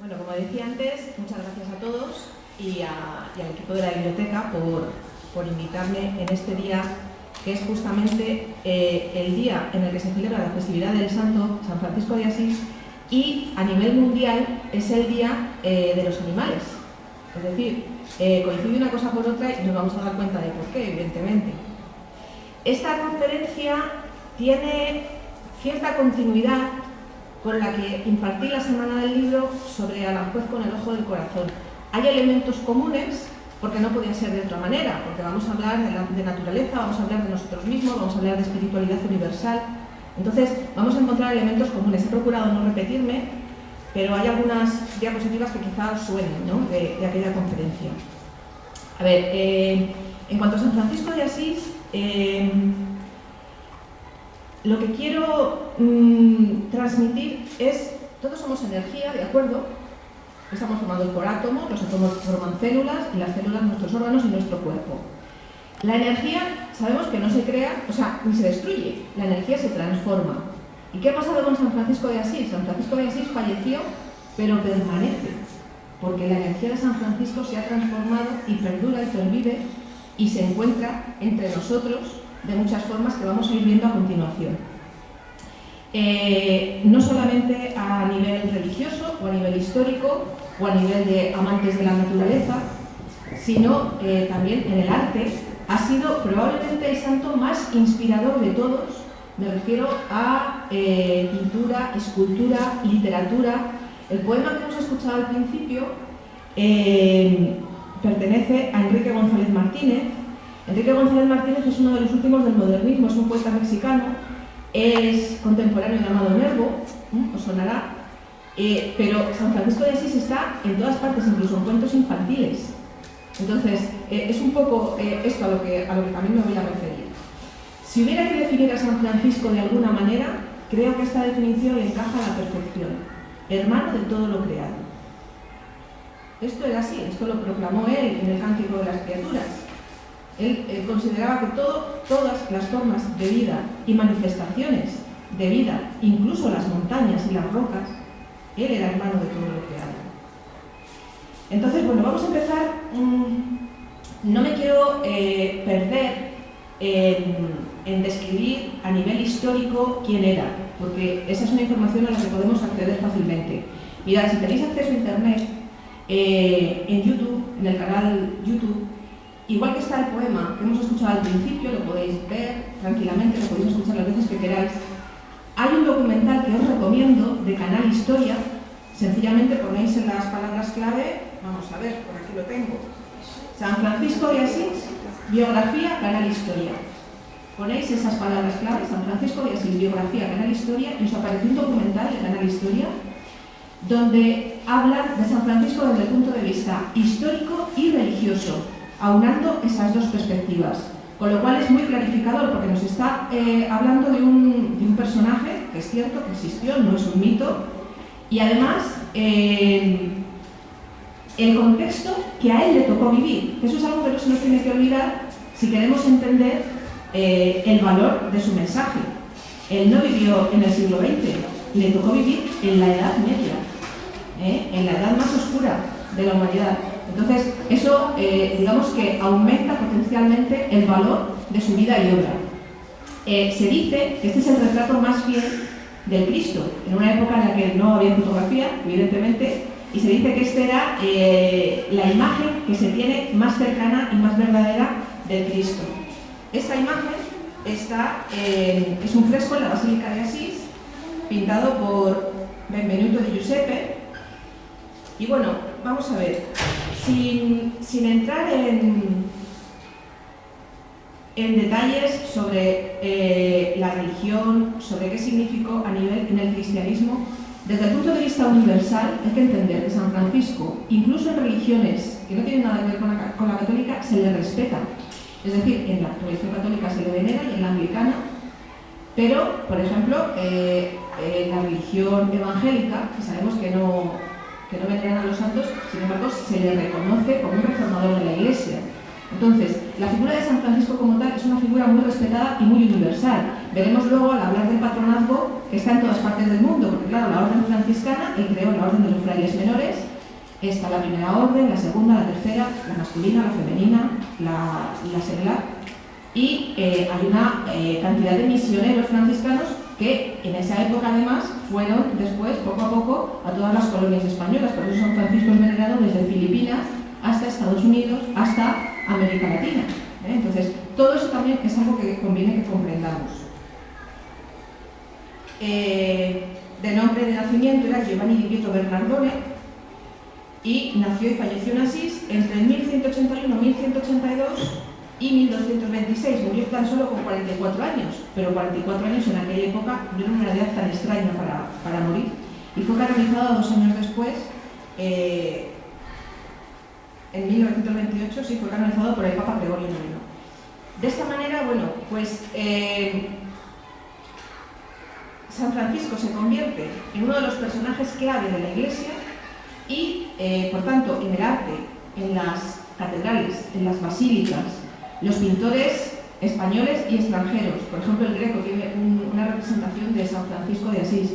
Bueno, como decía antes, muchas gracias a todos y al equipo de la biblioteca por invitarme en este día, que es justamente el día en el que se celebra la festividad del Santo San Francisco de Asís, y a nivel mundial es el Día de los Animales. Es decir, coincide una cosa por otra y nos vamos a dar cuenta de por qué, evidentemente. Esta conferencia tiene cierta continuidad con la que impartí la Semana del Libro sobre Aranjuez con el ojo del corazón. Hay elementos comunes, porque no podía ser de otra manera, porque vamos a hablar de naturaleza, vamos a hablar de nosotros mismos, vamos a hablar de espiritualidad universal. Entonces, vamos a encontrar elementos comunes. He procurado no repetirme, pero hay algunas diapositivas que quizá os suenen, ¿no?, de aquella conferencia. A ver, en cuanto a San Francisco de Asís, lo que quiero transmitir es: todos somos energía, ¿de acuerdo? Estamos formados por átomos, los átomos forman células, y las células nuestros órganos y nuestro cuerpo. La energía, sabemos que no se crea, o sea, ni se destruye, la energía se transforma. ¿Y qué ha pasado con San Francisco de Asís? San Francisco de Asís falleció, pero permanece, porque la energía de San Francisco se ha transformado y perdura y pervive y se encuentra entre nosotros de muchas formas que vamos a ir viendo a continuación. No solamente a nivel religioso o a nivel histórico o a nivel de amantes de la naturaleza, sino también en el arte. Ha sido probablemente el santo más inspirador de todos. Me refiero a pintura, escultura, literatura. El poema que hemos escuchado al principio pertenece a Enrique González Martínez. Enrique González Martínez es uno de los últimos del modernismo, es un poeta mexicano, es contemporáneo de Amado Nervo, os sonará, pero San Francisco de Asís está en todas partes, incluso en cuentos infantiles. Entonces, es un poco esto a lo que también me voy a referir. Si hubiera que definir a San Francisco de alguna manera, creo que esta definición le encaja a la perfección: hermano de todo lo creado. Esto era así, esto lo proclamó él en el Cántico de las Criaturas. Él consideraba que todas las formas de vida y manifestaciones de vida, incluso las montañas y las rocas, él era hermano de todo lo creado. Entonces, bueno, vamos a empezar. No me quiero perder en describir a nivel histórico quién era, porque esa es una información a la que podemos acceder fácilmente. Mirad, si tenéis acceso a internet, en YouTube, en el canal YouTube, igual que está el poema que hemos escuchado al principio, lo podéis ver tranquilamente, lo podéis escuchar las veces que queráis. Hay un documental que os recomiendo de Canal Historia. Sencillamente ponéis en las palabras clave, vamos a ver, por aquí lo tengo, San Francisco de Asís, biografía, Canal Historia. Ponéis esas palabras clave, San Francisco de Asís, biografía, Canal Historia, y os aparece un documental de Canal Historia donde hablan de San Francisco desde el punto de vista histórico y religioso, aunando esas dos perspectivas, con lo cual es muy clarificador, porque nos está hablando de un personaje que es cierto, que existió, no es un mito, y además el contexto que a él le tocó vivir. Eso es algo que no se nos tiene que olvidar si queremos entender el valor de su mensaje. Él no vivió en el siglo XX, le tocó vivir en la Edad Media, en la edad más oscura de la humanidad. Entonces, eso, digamos que aumenta potencialmente el valor de su vida y obra. Se dice que este es el retrato más fiel del Cristo, en una época en la que no había fotografía, evidentemente, y se dice que esta era la imagen que se tiene más cercana y más verdadera del Cristo. Esta imagen es un fresco en la Basílica de Asís, pintado por Benvenuto di Giuseppe. Y bueno, vamos a ver, sin entrar en detalles sobre la religión, sobre qué significó a nivel en el cristianismo, desde el punto de vista universal hay que entender que San Francisco, incluso en religiones que no tienen nada que ver con la católica, se le respeta. Es decir, en la tradición católica se le venera y en la anglicana, pero, por ejemplo, en la religión evangélica, que sabemos que no veneran a los santos, sin embargo, se le reconoce como un reformador de la Iglesia. Entonces, la figura de San Francisco como tal es una figura muy respetada y muy universal. veremos luego al hablar del patronazgo que está en todas partes del mundo, porque claro, la orden franciscana, él creó la orden de los frailes menores, está la primera orden, la segunda, la tercera, la masculina, la femenina, la seglar, y hay una cantidad de misioneros franciscanos que en esa época además fueron después, poco a poco, a todas las colonias españolas. Por eso San Francisco es venerado desde Filipinas hasta Estados Unidos, hasta América Latina. Entonces, todo eso también es algo que conviene que comprendamos. De nombre de nacimiento era Giovanni Di Pietro Bernardone y nació y falleció en Asís entre 1181 1182 y 1226. Murió tan solo con 44 años, pero 44 años en aquella época no era una edad tan extraña para morir. Y fue canonizado 2 años después, en 1928, sí, fue canonizado por el Papa Gregorio IX. De esta manera, bueno, pues San Francisco se convierte en uno de los personajes clave de la Iglesia y, por tanto, en el arte, en las catedrales, en las basílicas, los pintores españoles y extranjeros. Por ejemplo, el Greco tiene una representación de San Francisco de Asís.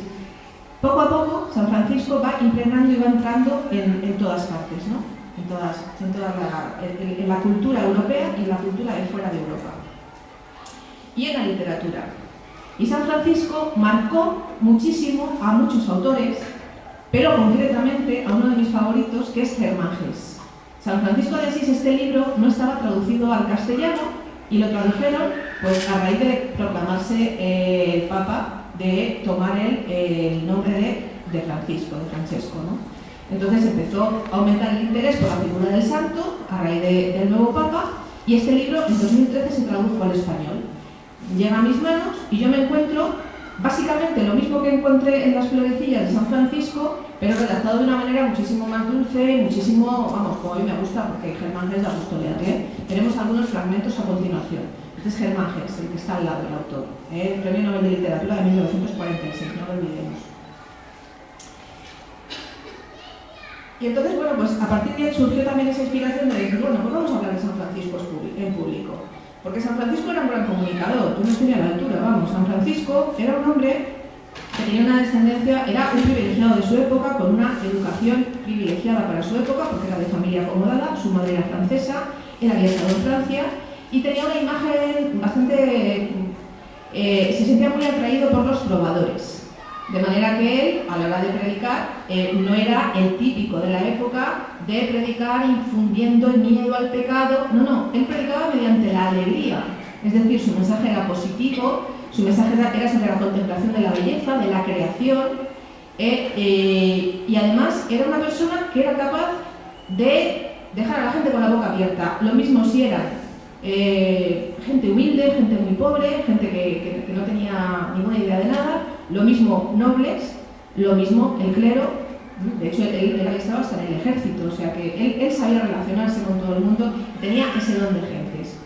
Poco a poco, San Francisco va impregnando y va entrando en todas partes, ¿no? En la cultura europea y en la cultura de fuera de Europa. Y en la literatura. Y San Francisco marcó muchísimo a muchos autores, pero concretamente a uno de mis favoritos, que es Germán Gess. San Francisco de Asís, este libro no estaba traducido al castellano y lo tradujeron pues, a raíz de proclamarse el Papa, de tomar el nombre de Francisco, de Francesco, ¿no? Entonces empezó a aumentar el interés por la figura del santo a raíz del nuevo Papa y este libro en 2013 se tradujo al español. Llega a mis manos y yo me encuentro básicamente lo mismo que encontré en las florecillas de San Francisco, pero redactado de una manera muchísimo más dulce, muchísimo, vamos, como a mí me gusta, porque Germán Gess da gusto leerle. Tenemos algunos fragmentos a continuación. Este es Germán Gess, el que está al lado del autor, el Premio Nobel de Literatura de 1946, no lo olvidemos. Y entonces, bueno, pues a partir de ahí surgió también esa inspiración de decir, bueno, pues vamos a hablar de San Francisco en público. Porque San Francisco era un gran comunicador, tú no estoy a la altura, vamos. San Francisco era un hombre que tenía una descendencia, era un privilegiado de su época, con una educación privilegiada para su época, porque era de familia acomodada, su madre era francesa, él había estado en Francia, y tenía una imagen bastante... se sentía muy atraído por los trovadores. De manera que él, a la hora de predicar, no era el típico de la época de predicar infundiendo el miedo al pecado. No, él predicaba mediante la alegría. Es decir, su mensaje era positivo, su mensaje era sobre la contemplación de la belleza, de la creación, y además era una persona que era capaz de dejar a la gente con la boca abierta. Lo mismo si era gente humilde, gente muy pobre, gente que no tenía ninguna idea de nada, lo mismo nobles, lo mismo el clero. De hecho, él había estado hasta en el ejército, o sea que él sabía relacionarse con todo el mundo, tenía ese don de gentes.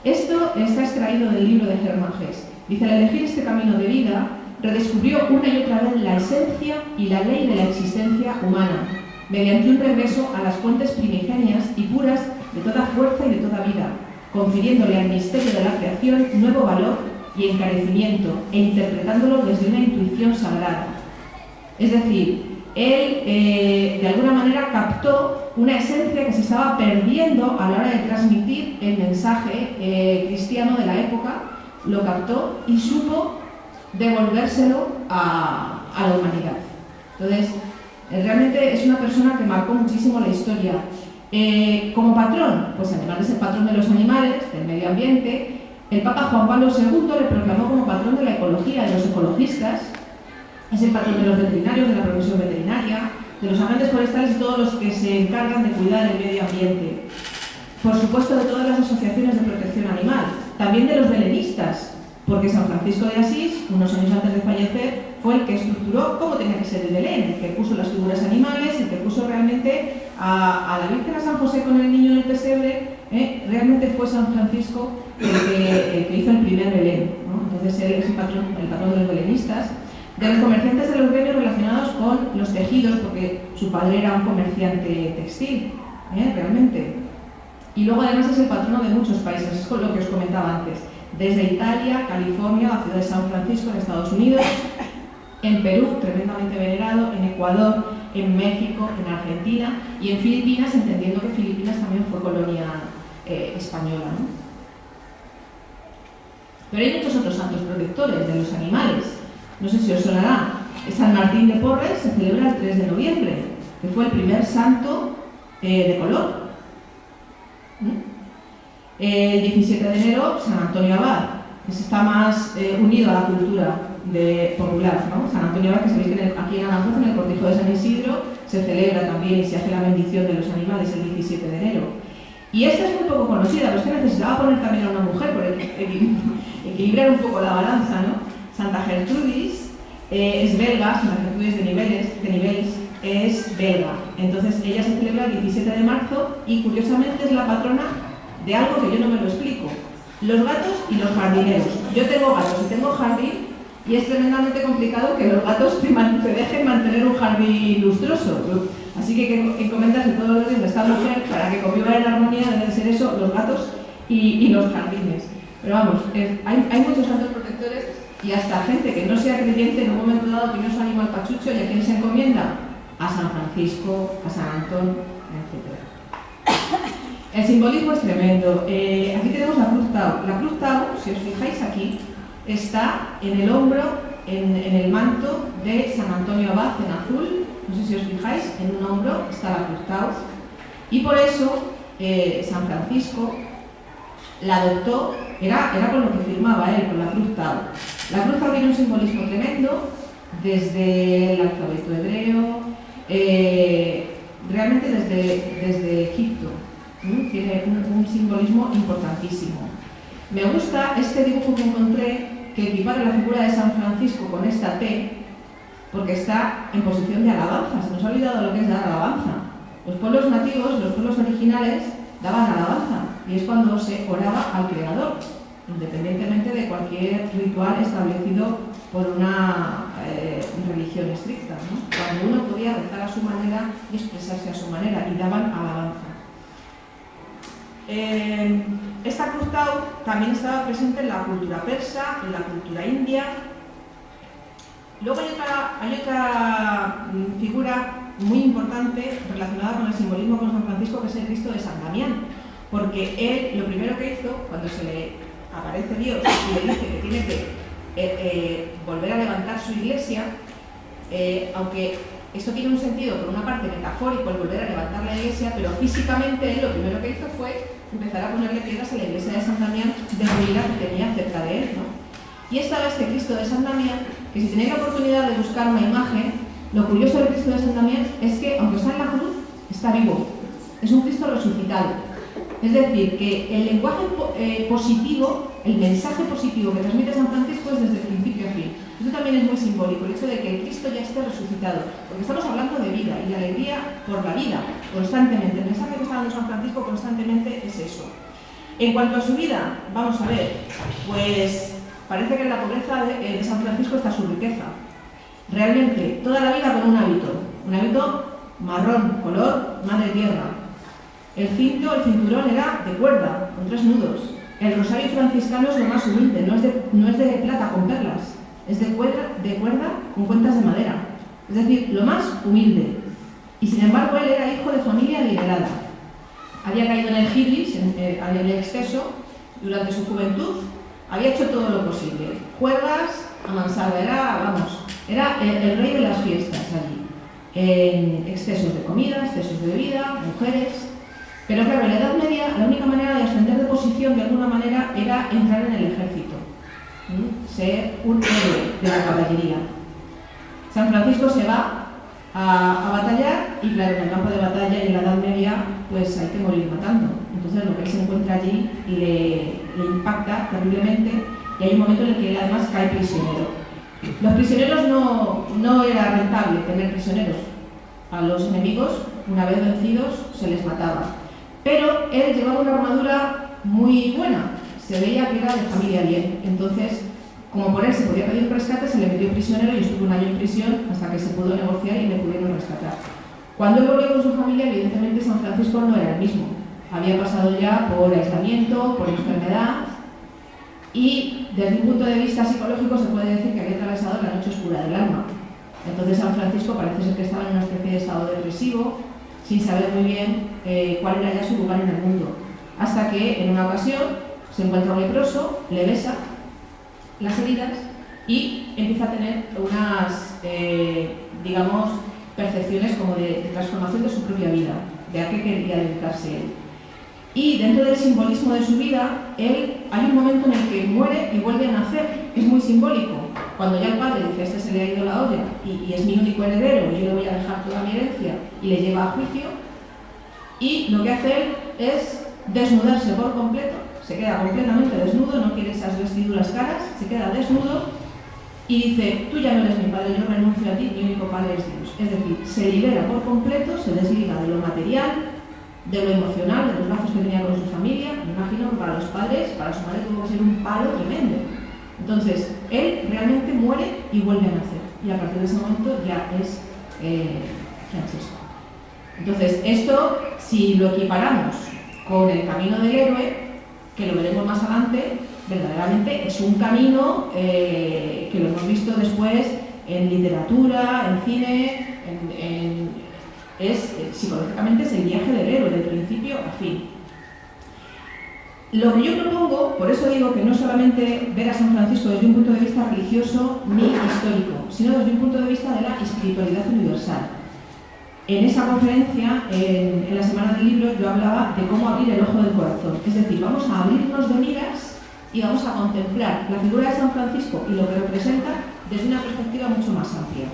Esto está extraído del libro de Germán Gess. Dice, al elegir este camino de vida, redescubrió una y otra vez la esencia y la ley de la existencia humana, mediante un regreso a las fuentes primigenias y puras de toda fuerza y de toda vida, confiriéndole al misterio de la creación nuevo valor y encarecimiento, e interpretándolo desde una intuición sagrada. Es decir, él de alguna manera captó una esencia que se estaba perdiendo a la hora de transmitir el mensaje cristiano de la época, lo captó y supo devolvérselo a la humanidad. Entonces, realmente es una persona que marcó muchísimo la historia. Como patrón, pues además de ser patrón de los animales, del medio ambiente, el Papa Juan Pablo II le proclamó como patrón de la ecología, de los ecologistas. Es el patrón de los veterinarios, de la profesión veterinaria, de los agentes forestales y todos los que se encargan de cuidar el medio ambiente. Por supuesto, de todas las asociaciones de protección animal, también de los belenistas, porque San Francisco de Asís, unos años antes de fallecer, fue el que estructuró cómo tenía que ser el Belén, el que puso las figuras animales, el que puso realmente a la Virgen, a San José con el niño en el pesebre. Realmente fue San Francisco el que hizo el primer Belén, ¿no? Entonces él es el patrón de los belenistas, de los comerciantes de los gremios relacionados con los tejidos, porque su padre era un comerciante textil, realmente. Y luego además es el patrono de muchos países, es con lo que os comentaba antes, desde Italia, California, la ciudad de San Francisco, en Estados Unidos, en Perú, tremendamente venerado, en Ecuador, en México, en Argentina y en Filipinas, entendiendo que Filipinas también fue colonia española, ¿no? Pero hay muchos otros santos protectores de los animales. No sé si os sonará. San Martín de Porres se celebra el 3 de noviembre, que fue el primer santo de color. El 17 de enero, San Antonio Abad, que está más unido a la cultura popular, ¿no? San Antonio Abad, que sabéis que aquí en Aranjuez, en el cortijo de San Isidro, se celebra también y se hace la bendición de los animales el 17 de enero. Y esta es muy poco conocida, pero es que necesitaba poner también a una mujer por equilibrar un poco la balanza, ¿no? Santa Gertrudis es belga, Santa Gertrudis de Nivelles es belga. Entonces ella se celebra el 17 de marzo y curiosamente es la patrona de algo que yo no me lo explico: los gatos y los jardineros. Yo tengo gatos y tengo jardín y es tremendamente complicado que los gatos te dejen mantener un jardín lustroso. Así que encomendas de todos los días a esta mujer para que convivan en armonía, deben ser eso, los gatos y los jardines. Pero vamos, hay muchos santos protectores y hasta gente que no sea creyente en un momento dado tiene su animal pachucho, y a quién se encomienda: a San Francisco, a San Antón, etc. El simbolismo es tremendo. Aquí tenemos la cruz Tau. La cruz Tau, si os fijáis aquí, está en el hombro, en el manto de San Antonio Abad en azul. No sé si os fijáis, en un hombro está la cruz Tau. Y por eso San Francisco la adoptó, era con lo que firmaba él, con la cruz Tau. La cruz Tau tiene un simbolismo tremendo, desde el alfabeto hebreo, realmente desde Egipto. Tiene un simbolismo importantísimo. Me gusta este dibujo que encontré, que equipara la figura de San Francisco con esta T, porque está en posición de alabanza. Se nos ha olvidado lo que es dar alabanza. Los pueblos nativos, los pueblos originales, daban alabanza, y es cuando se oraba al Creador, independientemente de cualquier ritual establecido por una religión estricta, ¿no? Cuando uno podía rezar a su manera y expresarse a su manera, y daban alabanza. Esta cruz Tau también estaba presente en la cultura persa, en la cultura india. Luego hay otra figura muy importante relacionada con el simbolismo con San Francisco, que es el Cristo de San Damián, porque él lo primero que hizo, cuando se le aparece Dios y le dice que tiene que volver a levantar su iglesia, aunque esto tiene un sentido por una parte metafórico, el volver a levantar la iglesia, pero físicamente él lo primero que hizo fue empezar a ponerle piedras a la iglesia de San Damián de ruina que tenía cerca de él, ¿no? Y estaba este Cristo de San Damián, que si tenéis la oportunidad de buscar una imagen, lo curioso del Cristo de San Damián es que, aunque está en la cruz, está vivo. Es un Cristo resucitado. Es decir, que el lenguaje positivo, el mensaje positivo que transmite San Francisco es desde el principio a fin. Esto también es muy simbólico, el hecho de que el Cristo ya esté resucitado, porque estamos hablando de vida y de alegría por la vida, constantemente. El mensaje que está dando San Francisco constantemente es eso. En cuanto a su vida, vamos a ver, pues parece que en la pobreza de San Francisco está su riqueza. Realmente, toda la vida con un hábito marrón, color madre tierra. El cinturón era de cuerda, con 3 nudos. El rosario franciscano es lo más humilde, no es de plata con perlas, es de cuerda con cuentas de madera. Es decir, lo más humilde. Y sin embargo, él era hijo de familia adinerada. Había caído en el gibris, en el exceso, durante su juventud. Había hecho todo lo posible. Juergas a mansarda, era el rey de las fiestas allí. En excesos de comida, excesos de bebida, mujeres. Pero claro, en la Edad Media la única manera de ascender de posición de alguna manera era entrar en el ejército, ser un héroe de la caballería. San Francisco se va a batallar y claro, en el campo de batalla y en la Edad Media pues hay que morir matando. Entonces lo que él se encuentra allí le impacta terriblemente y hay un momento en el que él además cae prisionero. Los prisioneros no era rentable tener prisioneros. A los enemigos, una vez vencidos, se les mataba. Pero él llevaba una armadura muy buena, se veía que era de familia bien. Entonces, como por él se podía pedir un rescate, se le metió prisionero y estuvo 1 año en prisión hasta que se pudo negociar y le pudieron rescatar. Cuando él volvió con su familia, evidentemente San Francisco no era el mismo. Había pasado ya por aislamiento, por enfermedad. y desde un punto de vista psicológico se puede decir que había atravesado la noche oscura del alma. Entonces San Francisco parece ser que estaba en una especie de estado depresivo, sin saber muy bien cuál era ya su lugar en el mundo. Hasta que en una ocasión se encuentra un leproso, le besa las heridas y empieza a tener unas, digamos, percepciones como de transformación de su propia vida, de a qué quería dedicarse él. Y dentro del simbolismo de su vida, hay un momento en el que muere y vuelve a nacer. Es muy simbólico. Cuando ya el padre dice, este se le ha ido la olla y es mi único heredero, y yo le voy a dejar toda mi herencia, y le lleva a juicio, y lo que hace él es desnudarse por completo, se queda completamente desnudo, no quiere esas vestiduras caras, se queda desnudo y dice, tú ya no eres mi padre, yo renuncio a ti, mi único padre es Dios. Es decir, se libera por completo, se desliga de lo material, de lo emocional, de los lazos que tenía con su familia. Me imagino que para los padres, para su madre tuvo que ser un palo tremendo. Entonces, él realmente muere y vuelve a nacer. Y a partir de ese momento ya es Francesco. Entonces, esto, si lo equiparamos con el camino del héroe, que lo veremos más adelante, verdaderamente es un camino que lo hemos visto después en literatura, en cine, psicológicamente es el viaje del héroe, de principio a fin. Lo que yo propongo, por eso digo que no solamente ver a San Francisco desde un punto de vista religioso ni histórico, sino desde un punto de vista de la espiritualidad universal. En esa conferencia, en la Semana del Libro, yo hablaba de cómo abrir el ojo del corazón. Es decir, vamos a abrirnos de miras y vamos a contemplar la figura de San Francisco y lo que representa desde una perspectiva mucho más amplia.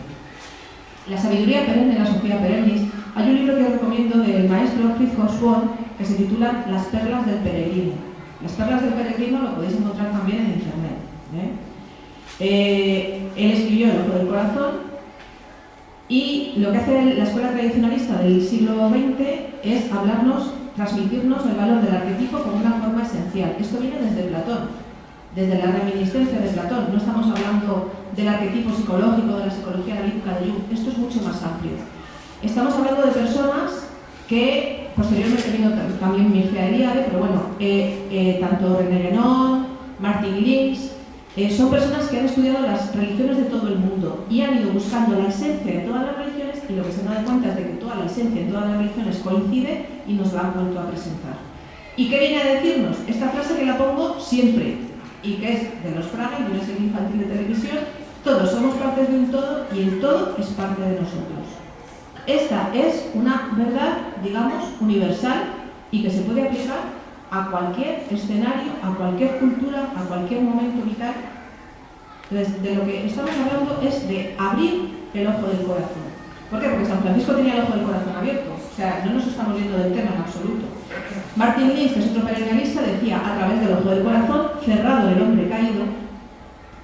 La sabiduría perenne, la Sofía Perennis. Hay un libro que os recomiendo del maestro Fritjof Swan que se titula Las perlas del peregrino. Las perlas del peregrino lo podéis encontrar también en internet. Él escribió El ojo del corazón. Y lo que hace la escuela tradicionalista del siglo XX es hablarnos, transmitirnos el valor del arquetipo como una forma esencial. Esto viene desde Platón, desde la reminiscencia de Platón. No estamos hablando del arquetipo psicológico, de la psicología analítica de Jung. Esto es mucho más amplio. Estamos hablando de personas que, posteriormente vino también Mircea Eliade, pero bueno, tanto René Guénon, Martin Lins, son personas que han estudiado las religiones de todo el mundo y han ido buscando la esencia de todas las religiones, y lo que se da cuenta es de que toda la esencia en todas las religiones coincide y nos la han vuelto a presentar. ¿Y qué viene a decirnos? Esta frase que la pongo siempre y que es de los Fragen, de una serie infantil de televisión: todos somos parte de un todo y el todo es parte de nosotros. Esta es una verdad, digamos, universal y que se puede aplicar a cualquier escenario, a cualquier cultura, a cualquier momento vital. Entonces, de lo que estamos hablando es de abrir el ojo del corazón. ¿Por qué? Porque San Francisco tenía el ojo del corazón abierto. O sea, no nos estamos viendo del tema en absoluto. Martin Lins, que es otro peregrinista, decía: a través del ojo del corazón, cerrado el hombre caído.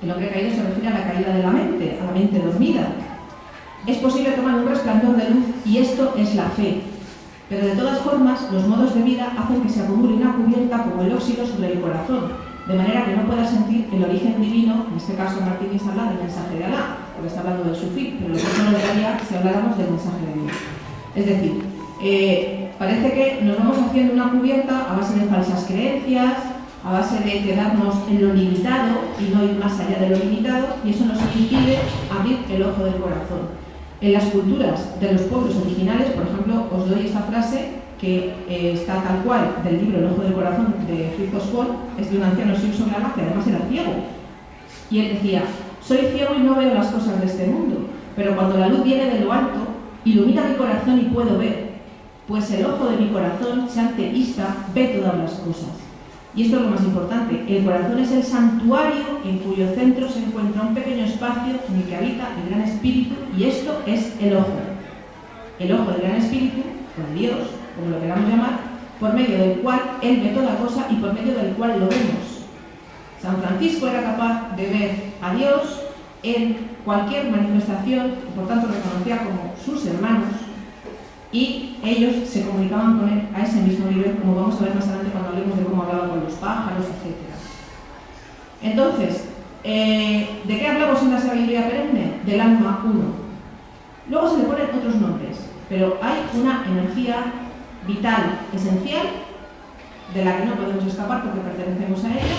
El hombre caído se refiere a la caída de la mente, a la mente dormida. Es posible tomar un resplandor de luz, y esto es la fe. Pero de todas formas, los modos de vida hacen que se acumule una cubierta como el óxido sobre el corazón, de manera que no pueda sentir el origen divino. En este caso, Martín Lins habla del mensaje de Alá, porque está hablando del sufí, pero lo que no lo daría si habláramos del mensaje de Dios. Es decir, parece que nos vamos haciendo una cubierta a base de falsas creencias, a base de quedarnos en lo limitado y no ir más allá de lo limitado, y eso nos impide abrir el ojo del corazón. En las culturas de los pueblos originales, por ejemplo, os doy esta frase que está tal cual del libro El ojo del corazón de Fritjof Swan, es de un anciano Simpson Lama que además era ciego. Y él decía: soy ciego y no veo las cosas de este mundo, pero cuando la luz viene de lo alto, ilumina mi corazón y puedo ver, pues el ojo de mi corazón, sean teísta, ve todas las cosas. Y esto es lo más importante: el corazón es el santuario en cuyo centro se encuentra un pequeño espacio en el que habita el Gran Espíritu, y esto es el ojo. El ojo del Gran Espíritu, o de Dios, como lo queramos llamar, por medio del cual Él ve toda cosa y por medio del cual lo vemos. San Francisco era capaz de ver a Dios en cualquier manifestación, y por tanto reconocía como sus hermanos, y ellos se comunicaban con él a ese mismo nivel, como vamos a ver más adelante cuando hablemos de cómo hablaba con los pájaros, etc. Entonces, ¿de qué hablamos en la sabiduría perenne? Del alma uno. Luego se le ponen otros nombres, pero hay una energía vital esencial de la que no podemos escapar porque pertenecemos a ella,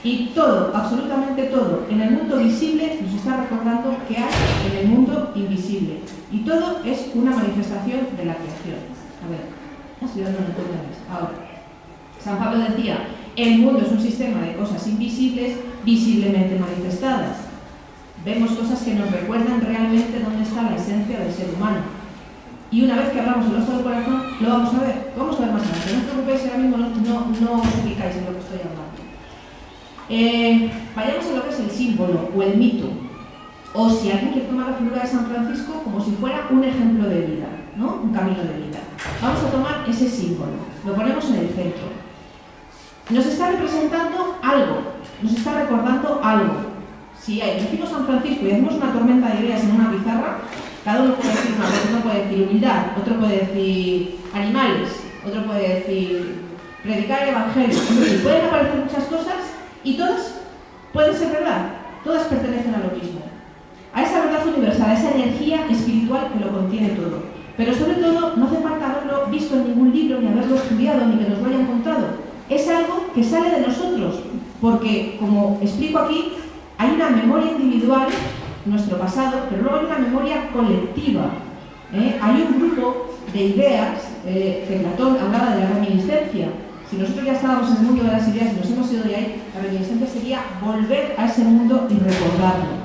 Y todo, absolutamente todo, en el mundo visible nos está recordando que hay en el mundo invisible. Y todo es una manifestación de la creación. A ver, estoy dando entonces. Ahora, San Pablo decía, el mundo es un sistema de cosas invisibles, visiblemente manifestadas. Vemos cosas que nos recuerdan realmente dónde está la esencia del ser humano. Y una vez que hablamos del ojo del corazón, lo vamos a ver. Vamos a ver más adelante. No os preocupéis, ahora mismo no os ubicáis en lo que estoy hablando. Vayamos a lo que es el símbolo o el mito. O si alguien quiere tomar la figura de San Francisco como si fuera un ejemplo de vida, ¿no? Un camino de vida. Vamos a tomar ese símbolo. Lo ponemos en el centro. Nos está representando algo. Nos está recordando algo. Si decimos San Francisco y hacemos una tormenta de ideas en una pizarra, cada uno puede decir una cosa. Uno puede decir humildad, otro puede decir animales, otro puede decir predicar el evangelio. Pueden aparecer muchas cosas y todas pueden ser verdad. Todas pertenecen a lo mismo. A esa verdad universal, a esa energía espiritual que lo contiene todo. Pero sobre todo, no hace falta haberlo visto en ningún libro, ni haberlo estudiado, ni que nos lo haya encontrado. Es algo que sale de nosotros, porque, como explico aquí, hay una memoria individual, nuestro pasado, pero luego hay una memoria colectiva. Hay un grupo de ideas, que Platón hablaba de la reminiscencia. Si nosotros ya estábamos en el mundo de las ideas y nos hemos ido de ahí, la reminiscencia sería volver a ese mundo y recordarlo.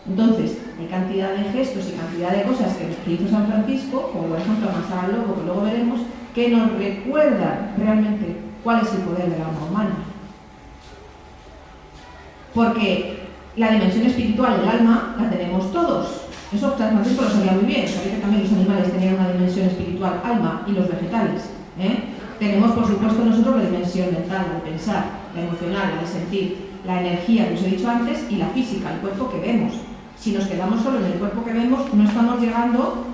Entonces, hay cantidad de gestos y cantidad de cosas que hizo San Francisco, como por ejemplo amasar al lobo, que luego veremos, que nos recuerdan realmente cuál es el poder del alma humana. Porque la dimensión espiritual del alma la tenemos todos. Eso San Francisco lo sabía muy bien. Sabía que también los animales tenían una dimensión espiritual, alma, y los vegetales. Tenemos, por supuesto, nosotros la dimensión mental, la de pensar, la emocional, la de sentir, la energía, que os he dicho antes, y la física, el cuerpo que vemos. Si nos quedamos solo en el cuerpo que vemos, no estamos llegando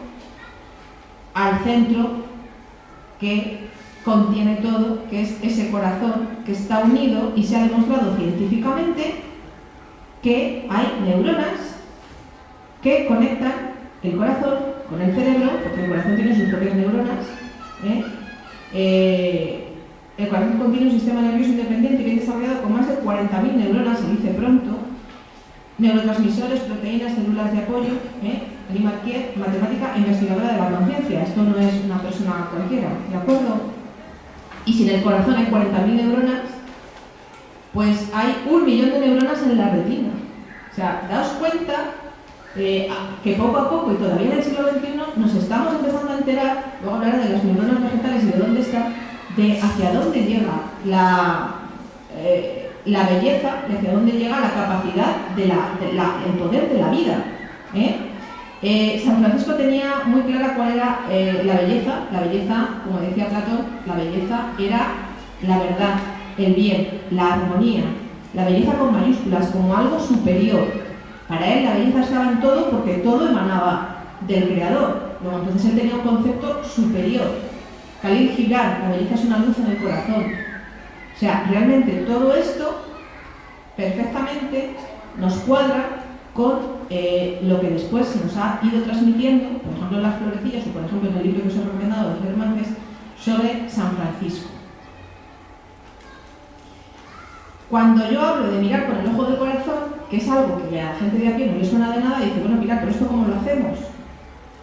al centro que contiene todo, que es ese corazón que está unido, y se ha demostrado científicamente que hay neuronas que conectan el corazón con el cerebro, porque el corazón tiene sus propias neuronas. El corazón contiene un sistema nervioso independiente que es desarrollado con más de 40.000 neuronas, se dice pronto, neurotransmisores, proteínas, células de apoyo. Annie Marquier, matemática e investigadora de la conciencia. Esto no es una persona cualquiera, ¿de acuerdo? Y si en el corazón hay 40.000 neuronas, pues hay 1 millón de neuronas en la retina. O sea, daos cuenta que poco a poco, y todavía en el siglo XXI, nos estamos empezando a enterar, luego hablaré de las neuronas vegetales y de dónde están, de hacia dónde llega la belleza y hacia dónde llega la capacidad el poder de la vida. San Francisco tenía muy clara cuál era la belleza. La belleza, como decía Platón, la belleza era la verdad, el bien, la armonía. La belleza con mayúsculas, como algo superior. Para él la belleza estaba en todo porque todo emanaba del Creador. Luego, entonces él tenía un concepto superior. Khalil Gibran, la belleza es una luz en el corazón. O sea, realmente todo esto perfectamente nos cuadra con lo que después se nos ha ido transmitiendo, por ejemplo en las florecillas o por ejemplo en el libro que os he recomendado de Germán Hesse sobre San Francisco. Cuando yo hablo de mirar con el ojo del corazón, que es algo que a la gente de a pie no le suena de nada, dice, bueno, mira, pero ¿esto cómo lo hacemos?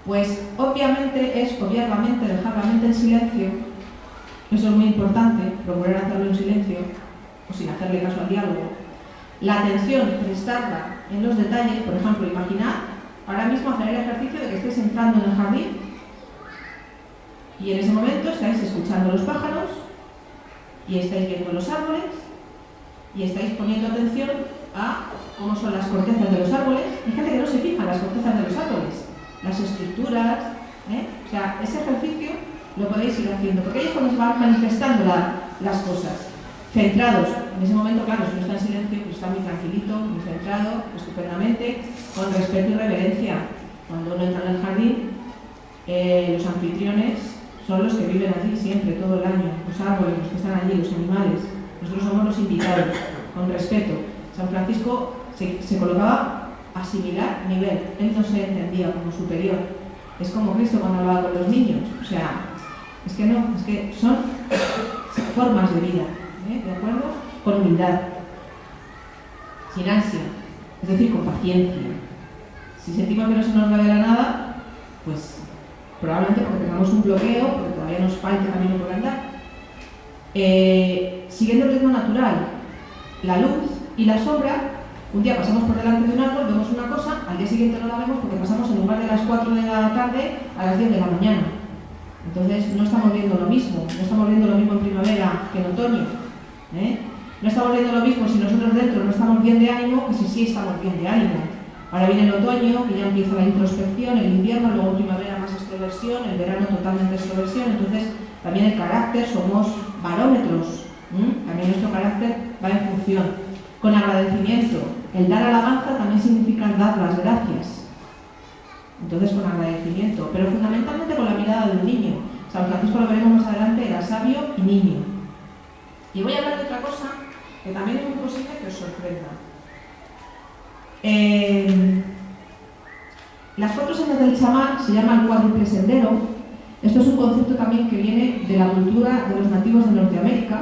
Pues obviamente es obviar la mente, dejar la mente en silencio. Eso es muy importante, procurar hacerlo en silencio o sin hacerle caso al diálogo. La atención, prestarla en los detalles. Por ejemplo, imaginad ahora mismo hacer el ejercicio de que estéis entrando en el jardín y en ese momento estáis escuchando los pájaros y estáis viendo los árboles y estáis poniendo atención a cómo son las cortezas de los árboles. Hay gente que no se fija en las cortezas de los árboles, las estructuras. O sea, ese ejercicio lo podéis ir haciendo, porque ahí es cuando se van manifestando las cosas. Centrados, en ese momento, claro, si no está en silencio, pues está muy tranquilito, muy centrado, estupendamente, con respeto y reverencia. Cuando uno entra en el jardín, los anfitriones son los que viven allí siempre, todo el año, los árboles, los que están allí, los animales. Nosotros somos los invitados, con respeto. San Francisco se colocaba a similar nivel, él no se entendía como superior. Es como Cristo cuando hablaba con los niños, o sea, es que no, es que son formas de vida. ¿De acuerdo? Con humildad. sin ansia, es decir, con paciencia. Si sentimos que no se nos revela nada, pues probablemente porque tengamos un bloqueo, porque todavía nos falta camino por andar. Siguiendo el ritmo natural, la luz y la sombra, un día pasamos por delante de un árbol, vemos una cosa, al día siguiente no la vemos porque pasamos en lugar de las 4 de la tarde a las 10 de la mañana. Entonces no estamos viendo lo mismo, no estamos viendo lo mismo en primavera que en otoño. No estamos viendo lo mismo si nosotros dentro no estamos bien de ánimo que si sí estamos bien de ánimo. Ahora viene el otoño, que ya empieza la introspección, el invierno, luego primavera más extroversión, el verano totalmente extroversión, entonces también el carácter, somos barómetros, también nuestro carácter va en función. Con agradecimiento, el dar alabanza también significa dar las gracias. Entonces con agradecimiento, pero fundamentalmente con la mirada del niño. San Francisco, lo veremos más adelante, era sabio y niño. Y voy a hablar de otra cosa que también es muy posible que os sorprenda. Las 4 señas del chamán se llama el cuádruple sendero. Esto es un concepto también que viene de la cultura de los nativos de Norteamérica.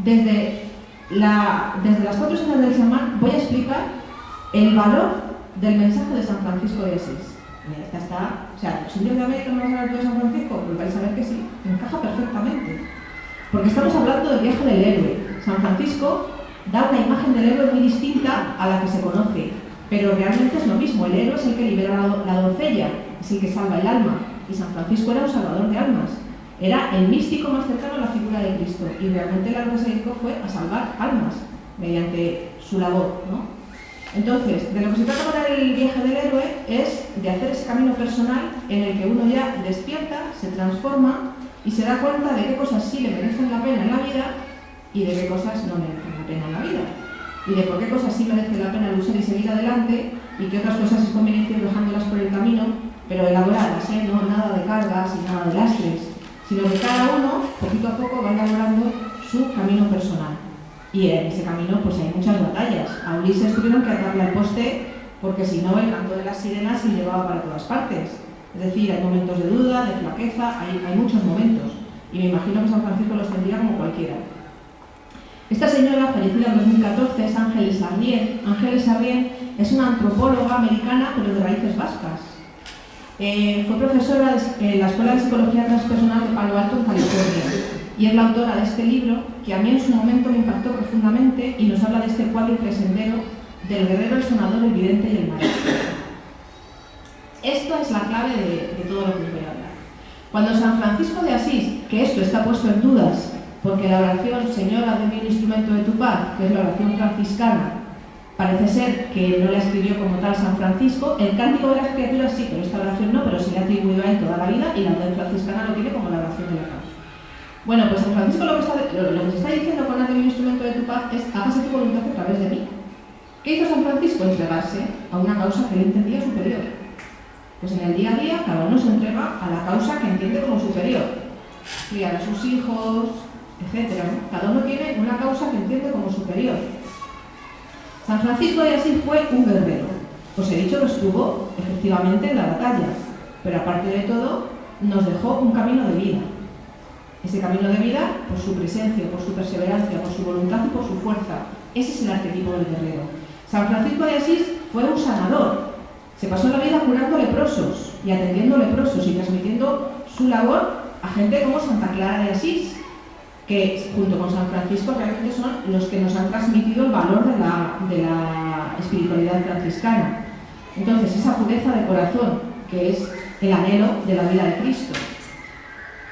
Desde las 4 señas del chamán voy a explicar el valor del mensaje de San Francisco de Asís. O sea, ¿los indios de América no van a hablar de San Francisco? Pues vais a ver que sí, encaja perfectamente. Porque estamos hablando del viaje del héroe. San Francisco da una imagen del héroe muy distinta a la que se conoce, pero realmente es lo mismo. El héroe es el que libera la doncella, es el que salva el alma, y San Francisco era un salvador de almas. Era el místico más cercano a la figura de Cristo, y realmente la que se dedicó fue a salvar almas mediante su labor, ¿no? Entonces, de lo que se trata con el viaje del héroe es de hacer ese camino personal en el que uno ya despierta, se transforma y se da cuenta de qué cosas sí le merecen la pena en la vida y de qué cosas no merecen la pena en la vida. Y de por qué cosas sí merece la pena luchar y seguir adelante y qué otras cosas es conveniente ir dejándolas por el camino, pero elaboradas, no nada de cargas y nada de lastres, sino que cada uno, poquito a poco, va elaborando su camino personal. Y en ese camino pues hay muchas batallas. A Ulises tuvieron que atarle al poste porque si no el canto de las sirenas se llevaba para todas partes. Es decir, hay momentos de duda, de flaqueza, hay muchos momentos. Y me imagino que San Francisco los tendría como cualquiera. Esta señora, fallecida en 2014, es Ángeles Arrién. Ángeles Arrién es una antropóloga americana, pero de raíces vascas. Fue profesora en la Escuela de Psicología Transpersonal de Palo Alto, en California. Y es la autora de este libro, que a mí en su momento me impactó profundamente y nos habla de este cuádruple sendero del guerrero, el sonador, el vidente y el maestro. Esto es la clave de todo lo que os voy a hablar. Cuando San Francisco de Asís, que esto está puesto en dudas, porque la oración Señor, hazme un instrumento de tu paz, que es la oración franciscana, parece ser que no la escribió como tal San Francisco. El Cántico de las Criaturas sí, pero esta oración no, pero se le ha atribuido a él toda la vida y la orden franciscana lo tiene como la oración de la paz. Bueno, pues San Francisco lo que se está diciendo con hazme un instrumento de tu paz es hágase tu voluntad a través de mí. ¿Qué hizo San Francisco? Entregarse a una causa que él entendía superior. Pues en el día a día cada uno se entrega a la causa que entiende como superior. Criar a sus hijos, etc. ¿no? Cada uno tiene una causa que entiende como superior. San Francisco de Asís fue un guerrero. Os he dicho que estuvo efectivamente en la batalla, pero aparte de todo nos dejó un camino de vida. Ese camino de vida por su presencia, por su perseverancia, por su voluntad y por su fuerza. Ese es el arquetipo del guerrero. San Francisco de Asís fue un sanador. Se pasó la vida curando leprosos y atendiendo leprosos y transmitiendo su labor a gente como Santa Clara de Asís, que junto con San Francisco realmente son los que nos han transmitido el valor de la espiritualidad franciscana. Entonces, esa pureza de corazón, que es el anhelo de la vida de Cristo.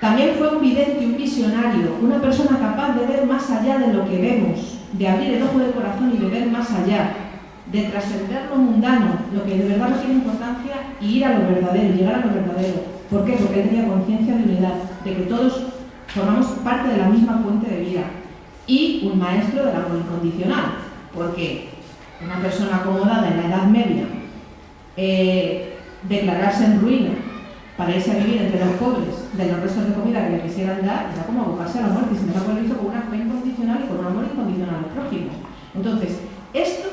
También fue un vidente, un visionario, una persona capaz de ver más allá de lo que vemos, de abrir el ojo del corazón y de ver más allá, de trascender lo mundano, lo que de verdad no tiene importancia, y ir a lo verdadero, llegar a lo verdadero. ¿Por qué? Porque él tenía conciencia de unidad, de que todos formamos parte de la misma fuente de vida. Y un maestro del amor incondicional, porque una persona acomodada en la Edad Media, declararse en ruina para irse a vivir entre los pobres de los restos de comida que le quisieran dar, era como abocarse a la muerte, y se me da hizo con una fe incondicional y con un amor incondicional al prójimo. Entonces, esto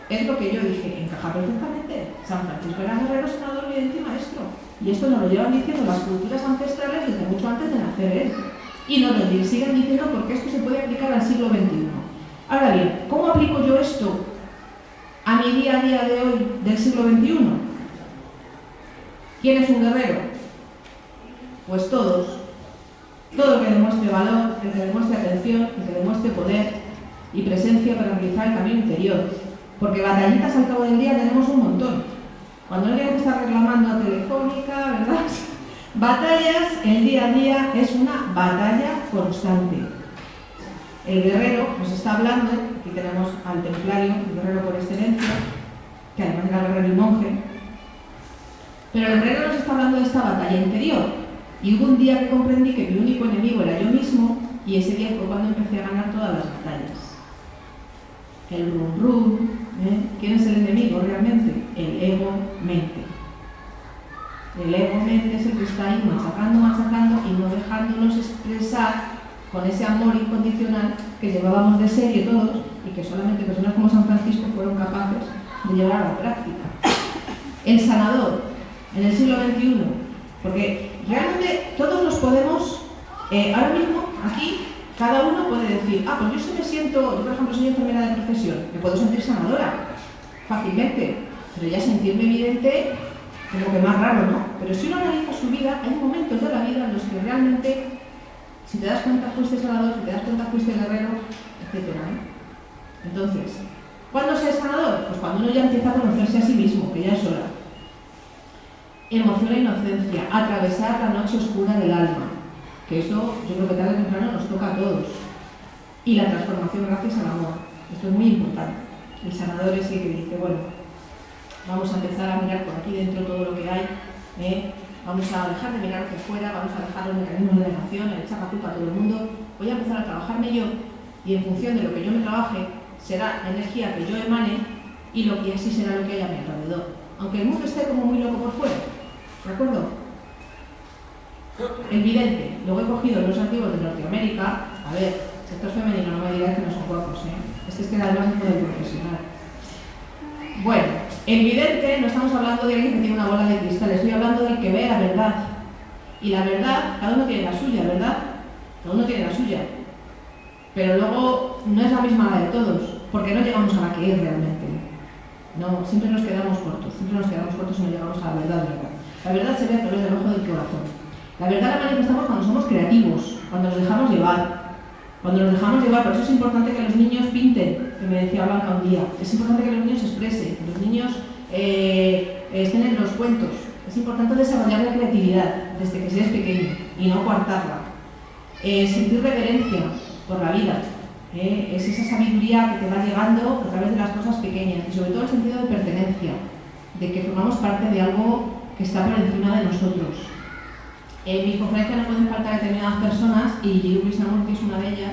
es lo que yo dije, encaja perfectamente. San Francisco era guerrero, senador, vidente y maestro. Y esto nos lo llevan diciendo las culturas ancestrales desde mucho antes de nacer él. Y nos lo siguen diciendo porque esto se puede aplicar al siglo XXI. Ahora bien, ¿cómo aplico yo esto a mi día a día de hoy del siglo XXI? ¿Quién es un guerrero? Pues todos. Todo el que demuestre valor, el que demuestre atención, el que demuestre poder y presencia para realizar el camino interior. Porque batallitas al cabo del día tenemos un montón. Cuando no tienes que estar reclamando a Telefónica, ¿verdad? Batallas, el día a día es una batalla constante. El guerrero nos está hablando, aquí tenemos al templario, el guerrero por excelencia, que además era guerrero y monje, pero el guerrero nos está hablando de esta batalla interior. Y hubo un día que comprendí que mi único enemigo era yo mismo, y ese día fue cuando empecé a ganar todas las batallas. El rum-rum, ¿quién es el enemigo realmente? El ego-mente. El ego-mente es el que está ahí machacando y no dejándonos expresar con ese amor incondicional que llevábamos de serie todos y que solamente personas como San Francisco fueron capaces de llevar a la práctica. El sanador, en el siglo XXI, porque realmente todos nos podemos, ahora mismo, aquí, cada uno puede decir, pues yo sí me siento, yo por ejemplo soy enfermera de profesión, me puedo sentir sanadora, fácilmente, pero ya sentirme evidente, como que más raro, ¿no? Pero si uno analiza su vida, hay momentos de la vida en los que realmente, si te das cuenta fuiste sanador, si te das cuenta fuiste guerrero, etc. Entonces, ¿cuándo se es sanador? Pues cuando uno ya empieza a conocerse a sí mismo, que ya es hora. Emoción e inocencia, atravesar la noche oscura del alma, que eso yo creo que tarde o temprano nos toca a todos. Y la transformación gracias al amor, esto es muy importante. El sanador es el que dice, bueno, vamos a empezar a mirar por aquí dentro todo lo que hay, vamos a dejar de mirar hacia afuera, vamos a dejar los mecanismos de negación, el echar la culpa a todo el mundo, voy a empezar a trabajarme yo y en función de lo que yo me trabaje será la energía que yo emane y lo que así será lo que hay a mi alrededor. Aunque el mundo esté como muy loco por fuera, ¿de acuerdo? El vidente, luego he cogido los antiguos de Norteamérica, a ver, sector femenino, no me digáis que no son guapos, este es que además es del profesional. Bueno, el vidente, no estamos hablando de alguien que tiene una bola de cristal, estoy hablando del que ve la verdad. Y la verdad, cada uno tiene la suya, ¿verdad? Cada uno tiene la suya. Pero luego no es la misma la de todos, porque no llegamos a la que es realmente. No, siempre nos quedamos cortos y no llegamos a la verdad. La verdad se ve a través del ojo del corazón. La verdad la manifestamos cuando somos creativos, cuando nos dejamos llevar. Cuando nos dejamos llevar, por eso es importante que los niños pinten, que me decía Blanca un día. Es importante que los niños se expresen, que los niños estén en los cuentos. Es importante desarrollar la creatividad desde que seas pequeño y no coartarla. Sentir reverencia por la vida. Es esa sabiduría que te va llegando a través de las cosas pequeñas y sobre todo el sentido de pertenencia, de que formamos parte de algo que está por encima de nosotros. En mi conferencia no pueden faltar determinadas personas y Guru Krishnamurti es una de ellas.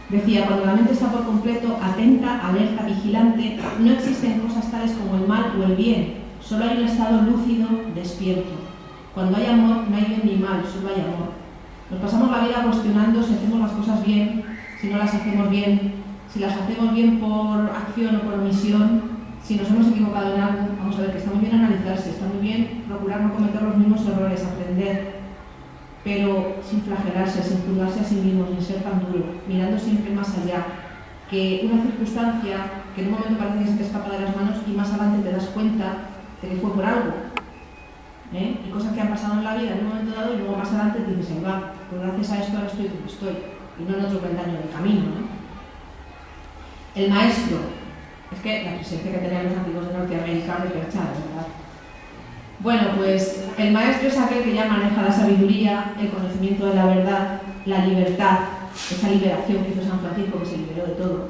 Decía, cuando la mente está por completo atenta, alerta, vigilante, no existen cosas tales como el mal o el bien, solo hay un estado lúcido, despierto. Cuando hay amor, no hay bien ni mal, solo hay amor. Nos pasamos la vida cuestionando si hacemos las cosas bien, si no las hacemos bien, si las hacemos bien por acción o por omisión, si nos hemos equivocado en algo. Vamos a ver que está muy bien analizarse, está muy bien procurar no cometer los mismos errores, aprender, pero sin flagelarse, sin juzgarse a sí mismo, sin ser tan duro, mirando siempre más allá, que una circunstancia que en un momento parece que se te escapa de las manos y más adelante te das cuenta de que fue por algo, y cosas que han pasado en la vida en un momento dado y luego más adelante te dices, va, pues gracias a esto ahora estoy donde estoy, y no en otro peldaño del camino, El maestro, es que la presencia que tenían los antiguos de Norteamérica es perchada, ¿verdad? Bueno, pues el maestro es aquel que ya maneja la sabiduría, el conocimiento de la verdad, la libertad, esa liberación que hizo San Francisco, que se liberó de todo,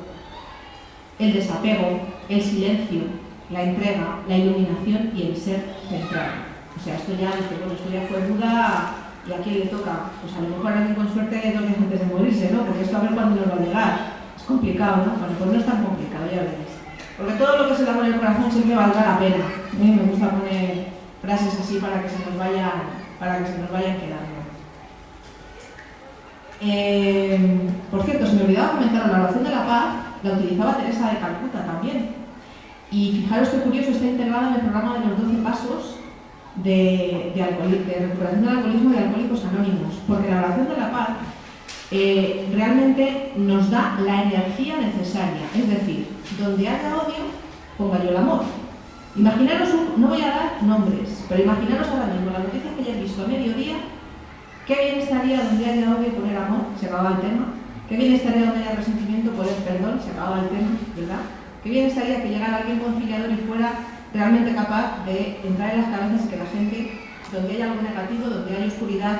el desapego, el silencio, la entrega, la iluminación y el ser centrado. O sea, esto ya dice, bueno, esto ya fue Buda y a quién le toca, pues a lo mejor a alguien con suerte 2 días antes de morirse, ¿no? Porque esto a ver cuándo nos va a llegar. Es complicado, ¿no? Bueno, pues no es tan complicado, ya veréis. Porque todo lo que se da con el corazón siempre valdrá la pena. Me gusta poner frases así para que se nos vayan quedando. Por cierto, se me olvidaba comentar, la oración de la paz la utilizaba Teresa de Calcuta también. Y fijaros qué curioso, está integrada en el programa de los 12 pasos de recuperación del alcoholismo y de Alcohólicos Anónimos. Porque la oración de la paz realmente nos da la energía necesaria. Es decir, donde haya odio, ponga yo el amor. Imaginaros, no voy a dar nombres, pero imaginaros ahora mismo la noticia que ya he visto a mediodía. Qué bien estaría donde haya odio poner amor, se acababa el tema. Qué bien estaría donde haya resentimiento poner perdón, se acababa el tema, ¿verdad? Qué bien estaría que llegara alguien conciliador y fuera realmente capaz de entrar en las cabezas y que la gente, donde haya algo negativo, donde haya oscuridad,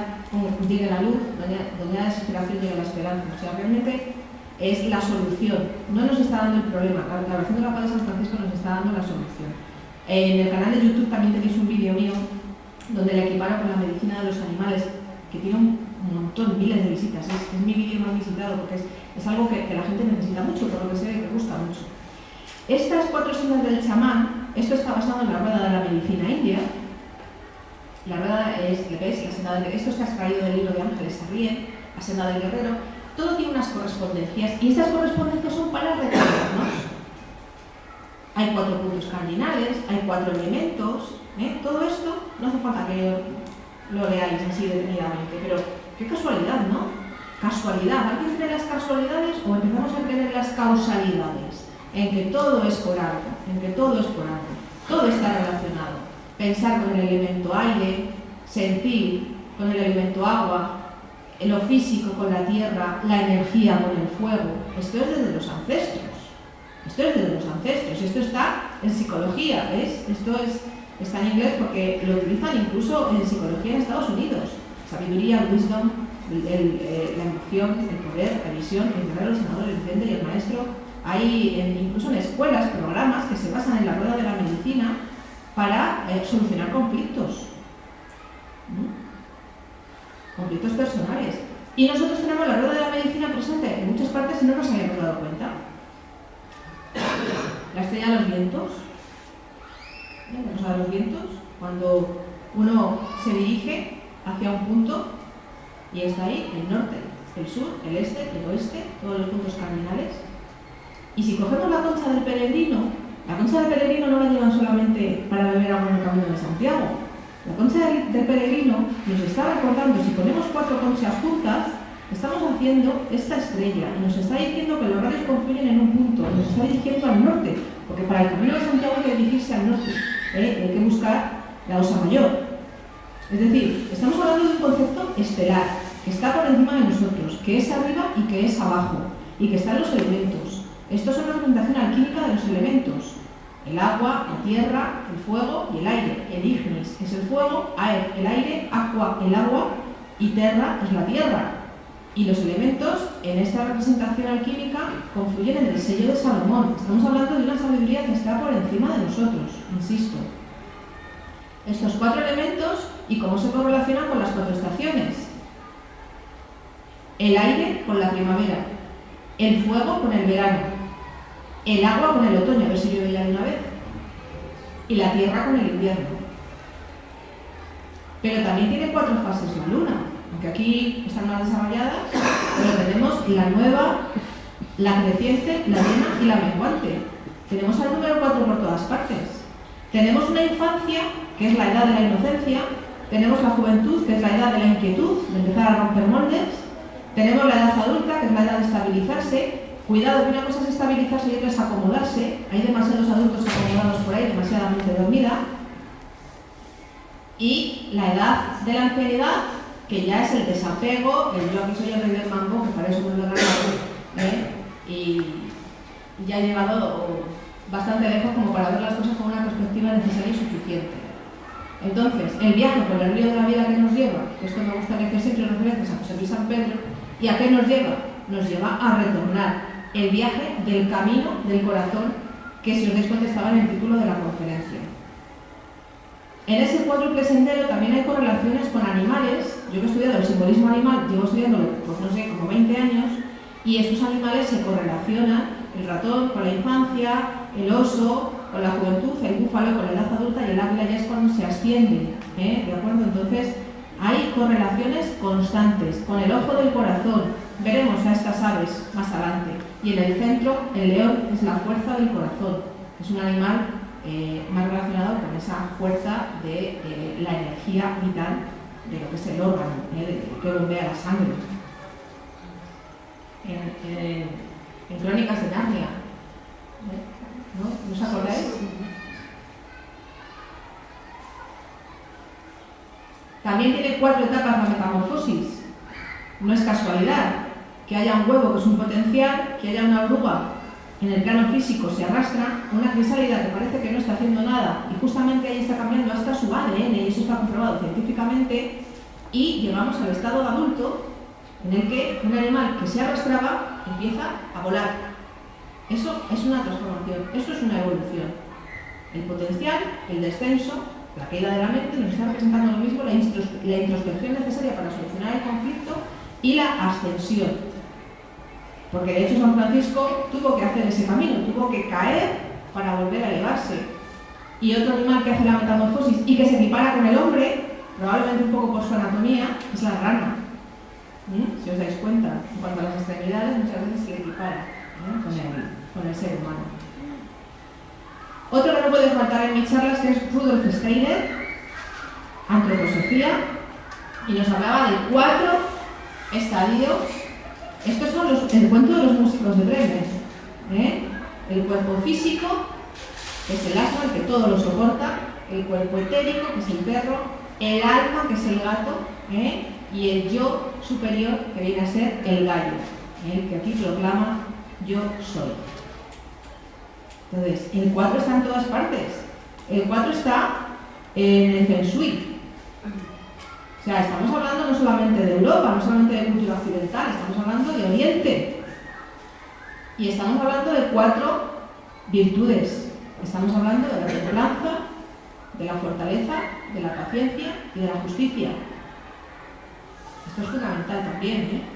llegue la luz, donde haya desesperación, llegue la esperanza. O sea, realmente es la solución. No nos está dando el problema, la oración de la paz de San Francisco nos está dando la solución. En el canal de YouTube también tenéis un vídeo mío donde le equiparo con la medicina de los animales, que tiene un montón, miles de visitas. Es mi vídeo más visitado porque es algo que la gente necesita mucho, por lo que sé que gusta mucho. Estas 4 sendas del chamán, esto está basado en la rueda de la medicina india. La rueda es, ¿ves? La senda esto está extraído del libro de Ángeles Sarrié, la senda del guerrero. Todo tiene unas correspondencias y estas correspondencias son para recordarnos. Hay 4 puntos cardinales, hay 4 elementos. Todo esto no hace falta que lo leáis así detenidamente, pero qué casualidad, ¿no? Casualidad. ¿Alguien cree las casualidades o empezamos a creer las causalidades? En que todo es por algo, en que todo es por algo. Todo está relacionado. Pensar con el elemento aire, sentir con el elemento agua, lo físico con la tierra, la energía con el fuego. Esto es desde los ancestros. Esto es desde los ancestros. Esto está en psicología, ¿ves? Esto está en inglés porque lo utilizan incluso en psicología en Estados Unidos. Sabiduría, el wisdom, la emoción, el poder, la visión, el guerrero, el senador, el vicente y el maestro. Hay incluso en escuelas programas que se basan en la rueda de la medicina para solucionar conflictos. Conflictos personales. Y nosotros tenemos la rueda de la medicina presente en muchas partes y no nos habíamos dado cuenta. La estrella de los vientos. La rosa de los vientos. Cuando uno se dirige hacia un punto y está ahí el norte, el sur, el este, el oeste, todos los puntos cardinales. Y si cogemos la concha del peregrino, la concha del peregrino no la llevan solamente para beber agua en el camino de Santiago. La concha del peregrino nos está recordando, si ponemos 4 conchas juntas, estamos haciendo esta estrella y nos está diciendo que los rayos confluyen en un punto, nos está dirigiendo al norte, porque para el camino de Santiago hay que dirigirse al norte, hay que buscar la Osa Mayor. Es decir, estamos hablando de un concepto estelar, que está por encima de nosotros, que es arriba y que es abajo, y que está en los elementos. Estos son la representación alquímica de los elementos. El agua, la tierra, el fuego y el aire. El ignis es el fuego, aer, el aire, aqua, el agua y terra es la tierra. Y los elementos en esta representación alquímica confluyen en el sello de Salomón. Estamos hablando de una sabiduría que está por encima de nosotros, insisto. Estos 4 elementos y cómo se correlacionan con las 4 estaciones. El aire con la primavera, el fuego con el verano, el agua con el otoño, a ver si llueve ya de una vez, y la tierra con el invierno. Pero también tiene 4 fases la luna, aunque aquí están más desarrolladas, pero tenemos la nueva, la creciente, la llena y la menguante. Tenemos al número 4 por todas partes. Tenemos una infancia, que es la edad de la inocencia, tenemos la juventud, que es la edad de la inquietud, de empezar a romper moldes, tenemos la edad adulta, que es la edad de estabilizarse. Cuidado, que una cosa es estabilizarse y otra es acomodarse. Hay demasiados adultos acomodados por ahí, demasiadamente dormida. Y la edad de la ancianidad, que ya es el desapego, el yo aquí soy el rey del mambo, que para eso me lo regalo, y ya he llegado bastante lejos como para ver las cosas con una perspectiva necesaria y suficiente. Entonces, el viaje por el río de la vida que nos lleva, esto me gusta que siempre referencias a José Luis San Pedro, ¿y a qué nos lleva? Nos lleva a retornar. El viaje del camino del corazón, que si os dais cuenta estaba en el título de la conferencia. En ese cuádruple sendero también hay correlaciones con animales. Yo que he estudiado el simbolismo animal, llevo estudiándolo, pues no sé, como 20 años, y estos animales se correlacionan, el ratón con la infancia, el oso con la juventud, el búfalo con la edad adulta y el águila ya es cuando se asciende, ¿de acuerdo? Entonces, hay correlaciones constantes con el ojo del corazón. Veremos a estas aves más adelante. Y en el centro, el león es la fuerza del corazón. Es un animal más relacionado con esa fuerza de la energía vital de lo que es el órgano, que bombea la sangre. en Crónicas de Narnia. ¿No? ¿No os acordáis? También tiene 4 etapas la metamorfosis. No es casualidad que haya un huevo que es un potencial, que haya una oruga en el plano físico se arrastra, una crisálida que parece que no está haciendo nada y justamente ahí está cambiando hasta su ADN y eso está comprobado científicamente, y llegamos al estado adulto en el que un animal que se arrastraba empieza a volar. Eso es una transformación, eso es una evolución. El potencial, el descenso, la caída de la mente nos está representando lo mismo, la introspección necesaria para solucionar el conflicto y la ascensión. Porque de hecho San Francisco tuvo que hacer ese camino, tuvo que caer para volver a elevarse. Y otro animal que hace la metamorfosis y que se equipara con el hombre, probablemente un poco por su anatomía, es la rana. Si os dais cuenta, en cuanto a las extremidades, muchas veces se equipara con el ser humano. Otro que no puede faltar en mis charlas que es Rudolf Steiner, antroposofía, y nos hablaba de 4 estadios. Estos son el cuento de los músicos de Bremen. El cuerpo físico, que es el asno, el que todo lo soporta, el cuerpo etérico, que es el perro, el alma, que es el gato, y el yo superior, que viene a ser el gallo, que aquí proclama yo soy. Entonces, el 4 está en todas partes. El 4 está en el Feng Shui. O sea, estamos hablando no solamente de Europa, no solamente de cultura occidental, estamos hablando de Oriente. Y estamos hablando de 4 virtudes. Estamos hablando de la templanza, de la fortaleza, de la paciencia y de la justicia. Esto es fundamental también,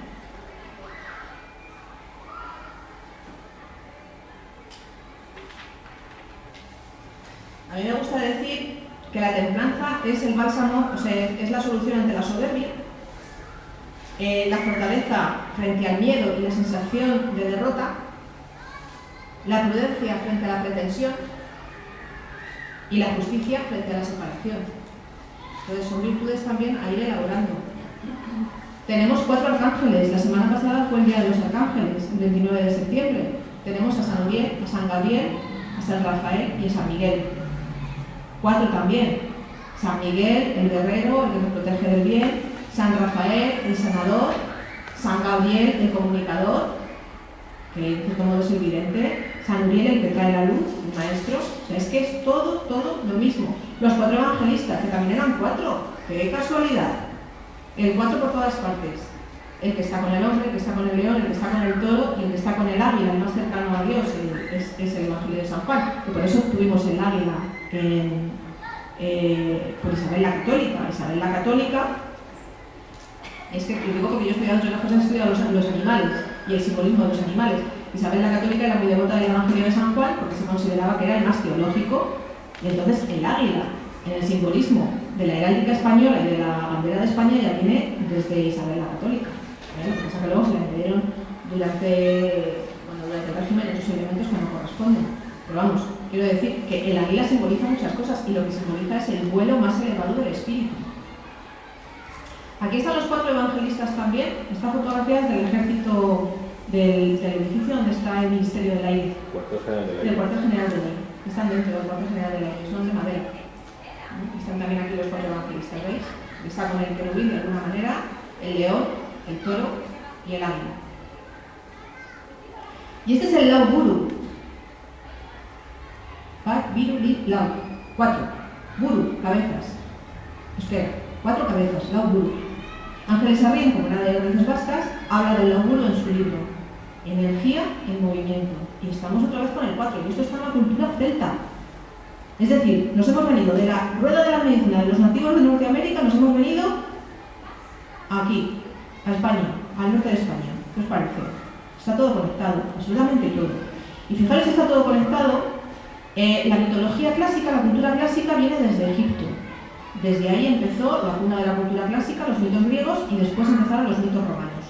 A mí me gusta decir que la templanza es el bálsamo, o sea, es la solución ante la soberbia, la fortaleza frente al miedo y la sensación de derrota, la prudencia frente a la pretensión y la justicia frente a la separación. Entonces son virtudes también a ir elaborando. Tenemos 4 arcángeles. La semana pasada fue el Día de los Arcángeles, el 29 de septiembre. Tenemos a San Uriel, a San Gabriel, a San Rafael y a San Miguel. 4 también. San Miguel, el guerrero, el que nos protege del bien. San Rafael, el sanador. San Gabriel, el comunicador, que de cierto modo es el vidente. San Uriel, el que trae la luz, el maestro. O sea, es que es todo lo mismo. Los 4 evangelistas, que también eran 4. ¡Qué casualidad! El 4 por todas partes. El que está con el hombre, el que está con el león, el que está con el toro y el que está con el águila, el más cercano a Dios, es el Evangelio de San Juan. Y por eso tuvimos el águila por Isabel la Católica. Isabel la Católica, es que lo digo porque yo he estudiado los animales y el simbolismo de los animales. Isabel la Católica era muy devota del Evangelio de San Juan porque se consideraba que era el más teológico, y entonces el águila, en el simbolismo de la heráldica española y de la bandera de España, ya viene desde Isabel la Católica. Lo que pasa que luego se le añadieron durante el régimen otros elementos que no corresponden. Pero vamos, quiero decir que el águila simboliza muchas cosas y lo que simboliza es el vuelo más elevado del espíritu. Aquí están los 4 evangelistas también. Esta fotografía es del ejército del edificio donde está el Ministerio del Aire. Del Cuartel General del Aire. Están dentro del Cuartel General del Aire, son de madera. Están también aquí los 4 evangelistas, ¿veis? Está con el querubín de alguna manera, el león, el toro y el águila. Y este es el Lao Guru. Pat, Viru, Li, Lao. 4. Guru, cabezas. Espera, 4 cabezas, Lao Guru. Ángeles Arrien, como era de raíces vascas, habla del Lao Guru en su libro. Energía en movimiento. Y estamos otra vez con el 4. Y esto está en la cultura celta. Es decir, nos hemos venido de la rueda de la medicina de los nativos de Norteamérica, nos hemos venido aquí, a España, al norte de España. ¿Qué os parece? Está todo conectado, absolutamente todo. Y fijaros que está todo conectado. La mitología clásica, la cultura clásica viene desde Egipto. Desde ahí empezó la cuna de la cultura clásica, los mitos griegos, y después empezaron los mitos romanos.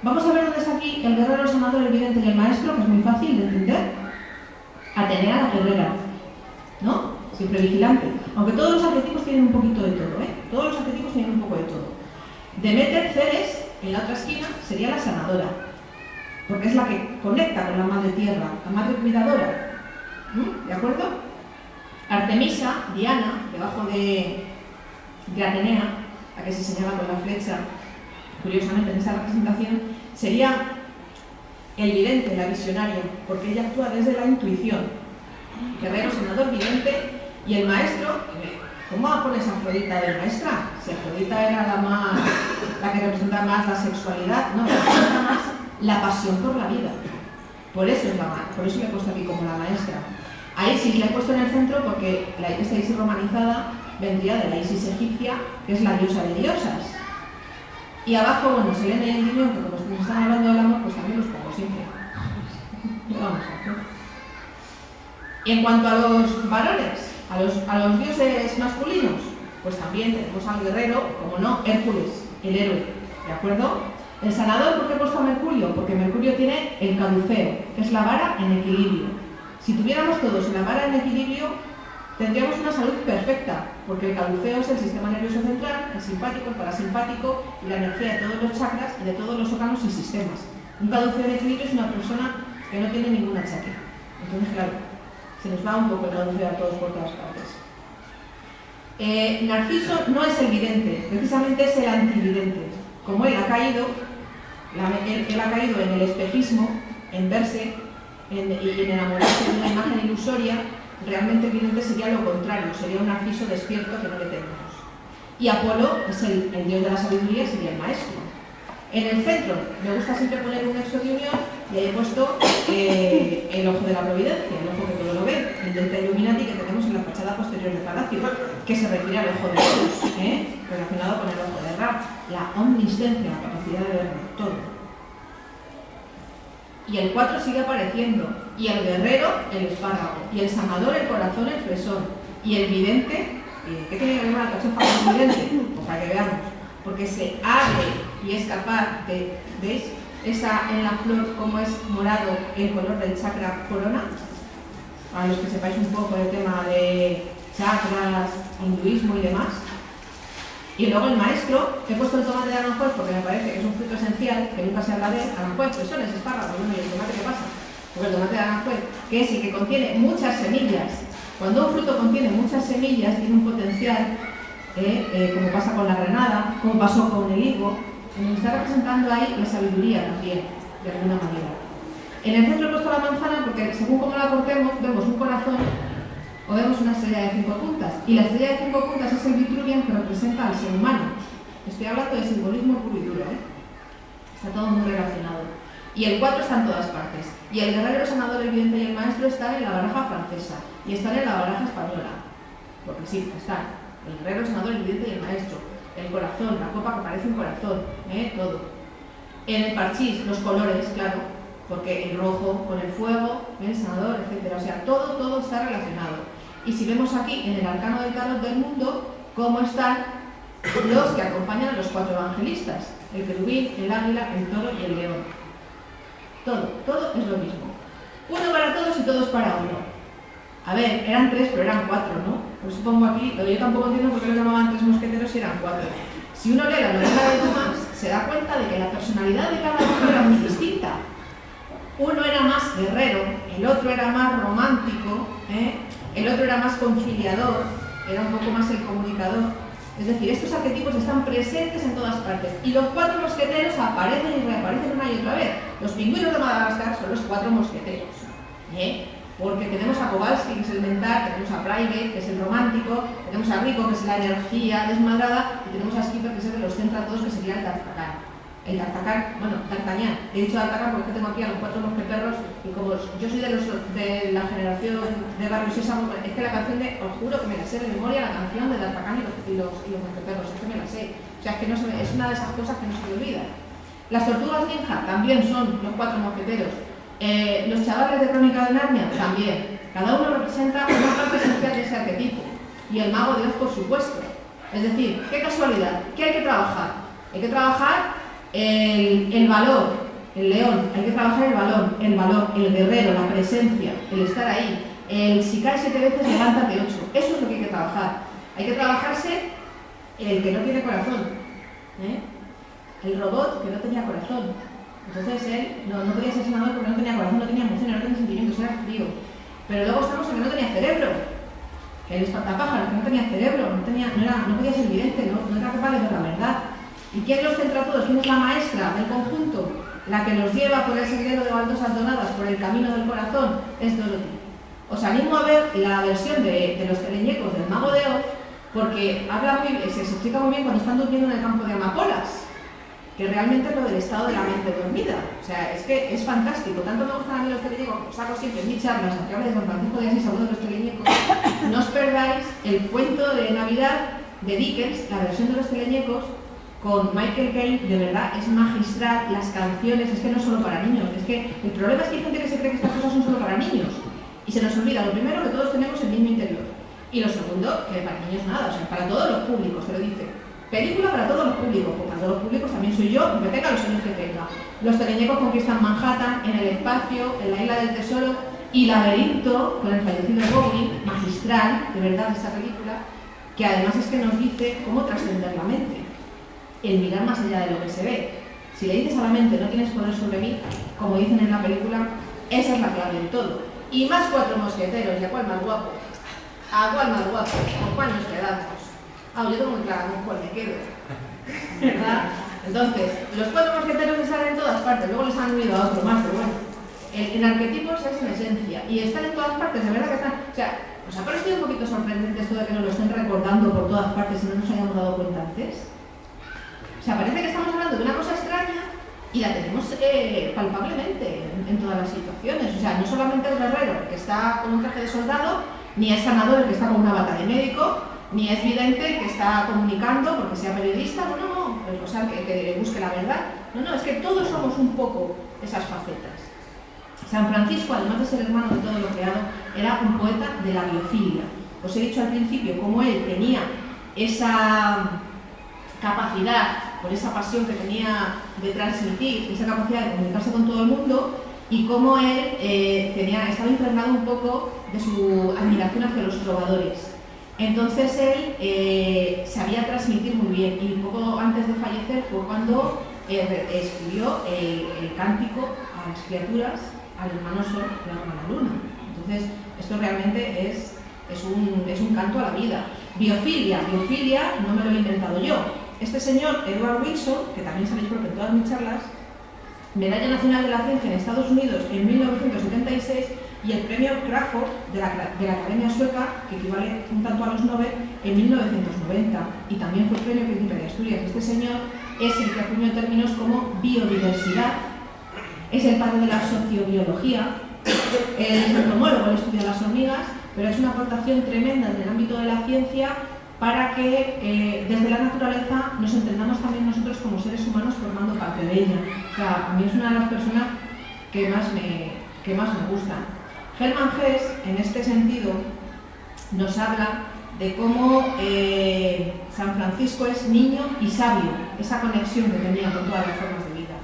Vamos a ver dónde está aquí el guerrero, el sanador, el vidente y el maestro, que es muy fácil de entender. Atenea la guerrera, ¿no? Siempre vigilante. Aunque todos los arquetipos tienen un poquito de todo, Todos los arquetipos tienen un poco de todo. Demeter, Ceres, en la otra esquina, sería la sanadora. porque es la que conecta con la madre tierra, la madre cuidadora. ¿De acuerdo? Artemisa, Diana, debajo de Atenea, la que se señala con la flecha, curiosamente en esta representación, sería el vidente, la visionaria, porque ella actúa desde la intuición. Guerrero, senador, vidente, y el maestro, ¿cómo pones a Afrodita de maestra? Si Afrodita era la que representa más la sexualidad, no, representa más la pasión por la vida. Por eso le he puesto aquí como la maestra. A Isis le he puesto en el centro porque esta Isis romanizada vendría de la Isis egipcia, que es la diosa de diosas. Y abajo, bueno, Selene y Endymion, que como nos están hablando del amor, pues también los pongo siempre. ¿Qué vamos a hacer? Y en cuanto a los varones, a los dioses masculinos, pues también tenemos al guerrero, como no, Hércules, el héroe, ¿de acuerdo? El sanador, ¿por qué he puesto a Mercurio? Porque Mercurio tiene el caduceo, que es la vara en equilibrio. Si tuviéramos todos la vara en equilibrio, tendríamos una salud perfecta, porque el caduceo es el sistema nervioso central, el simpático, el parasimpático y la energía de todos los chakras y de todos los órganos y sistemas. Un caduceo en equilibrio es una persona que no tiene ningún achaque. Entonces, claro, se nos va un poco el caduceo a todos por todas partes. Narciso no es el vidente, precisamente es el antividente. Como él ha caído en el espejismo, en verse y en enamorarse de una imagen ilusoria, realmente el vidente sería lo contrario, sería un Narciso despierto que no le tenemos. Y Apolo es el dios de la sabiduría, sería el maestro. En el centro me gusta siempre poner un nexo de unión y ahí he puesto el ojo de la providencia, el ojo que todo lo ve, el delta Illuminati que tenemos en la fachada posterior del palacio, que se refiere al ojo de Horus, relacionado con el ojo de Ra, la omnisciencia, la capacidad de ver todo. Y el 4 sigue apareciendo, y el guerrero, el espárrago, y el sanador, el corazón, el fresón, y el vidente, ¿qué tiene que ver una cachofa con el vidente? Pues para que veamos, porque se abre y es capaz de, ¿veis? Esa en la flor, como es morado el color del chakra corona, para los que sepáis un poco el tema de chakras, hinduismo y demás. Y luego el maestro, he puesto el tomate de Aranjuez porque me parece que es un fruto esencial, que nunca se habla de Aranjuez, fresones, espárragos, bueno, y el tomate, ¿qué pasa? Porque el tomate de Aranjuez, que es el que contiene muchas semillas. Cuando un fruto contiene muchas semillas, tiene un potencial, como pasa con la granada, como pasó con el higo, nos está representando ahí la sabiduría también, de alguna manera. En el centro he puesto la manzana porque según como la cortemos, vemos un corazón o vemos una estrella de 5 puntas. Y la estrella de 5 puntas es el Vitruvian que representa al ser humano. Estoy hablando de simbolismo puro y duro, Está todo muy relacionado. Y el 4 está en todas partes. Y el guerrero, el sanador, el vidente y el maestro están en la baraja francesa. Y están en la baraja española. Porque sí, están. El guerrero, el sanador, el vidente y el maestro. El corazón, la copa que parece un corazón. Todo. En el parchís, los colores, claro. Porque el rojo con el fuego, el sanador, etc. O sea, todo está relacionado. Y si vemos aquí en el arcano del tarot del mundo, cómo están los que acompañan a los 4 evangelistas. El querubín, el águila, el toro y el león. Todo es lo mismo. Uno para todos y todos para uno. A ver, eran 3, pero eran 4, ¿no? Pues pongo aquí, lo que yo tampoco entiendo por qué lo llamaban 3 mosqueteros y eran 4. Si uno lee la novela de Dumas, se da cuenta de que la personalidad de cada uno era muy distinta. Uno era más guerrero, el otro era más romántico, el otro era más conciliador, era un poco más el comunicador. Es decir, estos arquetipos están presentes en todas partes. Y los 4 mosqueteros aparecen y reaparecen una y otra vez. Los pingüinos de Madagascar son los 4 mosqueteros. Porque tenemos a Kowalski, que es el mental, tenemos a Private, que es el romántico, tenemos a Rico, que es la energía desmadrada, y tenemos a Skipper, que es el que los centra a todos, que sería el D'Artagnan. El D'Artagnan, bueno, D'Artagnan. He dicho D'Artagnan porque tengo aquí a los 4 mosqueteros, y como yo soy de la generación de Barrio Sésamo, es que la canción os juro que me la sé de memoria, la canción de D'Artagnan y los mosqueteros, es que me la sé. O sea, es que es una de esas cosas que no se me olvida. Las tortugas ninja también son los 4 mosqueteros. Los chavales de Crónica de Narnia también. Cada uno representa una parte esencial de ese arquetipo. Y el mago de Oz, por supuesto. Es decir, qué casualidad, ¿qué hay que trabajar? Hay que trabajar el valor, el león, hay que trabajar el valor, el guerrero, la presencia, el estar ahí. El si cae 7 veces, levántate 8. Eso es lo que hay que trabajar. Hay que trabajarse el que no tiene corazón. El robot que no tenía corazón. Entonces él no podía ser senador porque no tenía corazón, no tenía emociones, no tenía sentimientos, era frío. Pero luego estamos en que no tenía cerebro, que él es espantapájaros, que no tenía cerebro, no podía ser vidente, no era capaz de ver la verdad. ¿Y quién los centra a todos? ¿Quién es la maestra del conjunto? La que los lleva por el sendero de baldosas donadas, por el camino del corazón, es Dorothy. Os animo a ver la versión de los teleñecos del Mago de Oz, porque se explica muy bien cuando están durmiendo en el campo de amapolas, que realmente es lo del estado de la mente dormida. O sea, es que es fantástico. Tanto me gustan a mí los teleñecos, os saco siempre en mis charlas, aunque hable de San Francisco de Asís, hablo de los teleñecos. No os perdáis el cuento de Navidad de Dickens, la versión de los teleñecos, con Michael Caine, de verdad, es magistral. Las canciones, es que no es solo para niños. Es que el problema es que hay gente que se cree que estas cosas son solo para niños. Y se nos olvida, lo primero, que todos tenemos el niño interior. Y lo segundo, que para niños nada, o sea, para todos los públicos, te lo dice. Película para todos los públicos, porque para todos los públicos también soy yo, aunque tenga los años que tenga. Los teleñecos conquistan Manhattan, en el espacio, en la isla del tesoro, y Laberinto, con el fallecido Bowie, magistral, de verdad, esta película, que además es que nos dice cómo trascender la mente. El mirar más allá de lo que se ve. Si le dices a la mente, no tienes poder sobre mí, como dicen en la película, esa es la clave de todo. Y más 4 mosqueteros, ¿y a cuál más guapo? ¿A cuál más guapo? ¿Con cuál nos quedamos? Yo tengo muy claro con cuál me quedo. ¿Verdad? Entonces, los 4 mosqueteros les salen en todas partes, luego les han unido a otro más, pero bueno. En arquetipos es en esencia, y están en todas partes, de verdad que están. O sea, ¿os ha parecido un poquito sorprendente esto de que nos lo estén recordando por todas partes y no nos hayamos dado cuenta antes? O sea, parece que estamos hablando de una cosa extraña y la tenemos palpablemente en todas las situaciones. O sea, no solamente el guerrero que está con un traje de soldado, ni es sanador el que está con una bata de médico, ni es vidente el que está comunicando porque sea periodista, no, o sea, que busque la verdad. No, es que todos somos un poco esas facetas. San Francisco, además de ser hermano de todo lo creado, era un poeta de la biofilia. Os he dicho al principio cómo él tenía esa capacidad, por esa pasión que tenía de transmitir, esa capacidad de comunicarse con todo el mundo, y cómo él estaba impregnado un poco de su admiración hacia los trovadores. Entonces él sabía transmitir muy bien, y poco antes de fallecer fue cuando escribió el cántico a las criaturas, al hermano sol y a la hermana luna. Entonces esto realmente es un canto a la vida. Biofilia no me lo he inventado yo. Este señor, Edward Wilson, que también sabéis porque en todas mis charlas, Medalla Nacional de la Ciencia en Estados Unidos en 1976 y el premio Crawford de la Academia Sueca, que equivale un tanto a los Nobel, en 1990. Y también fue premio Príncipe de Asturias. Este señor es el que acuñó términos como biodiversidad, es el padre de la sociobiología, es entomólogo, él estudia las hormigas, pero es una aportación tremenda en el ámbito de la ciencia para que desde la naturaleza nos entendamos también nosotros como seres humanos formando parte de ella. O sea, a mí es una de las personas que más me gustan. Hermann Hesse, en este sentido, nos habla de cómo San Francisco es niño y sabio, esa conexión que tenía con todas las formas de vida.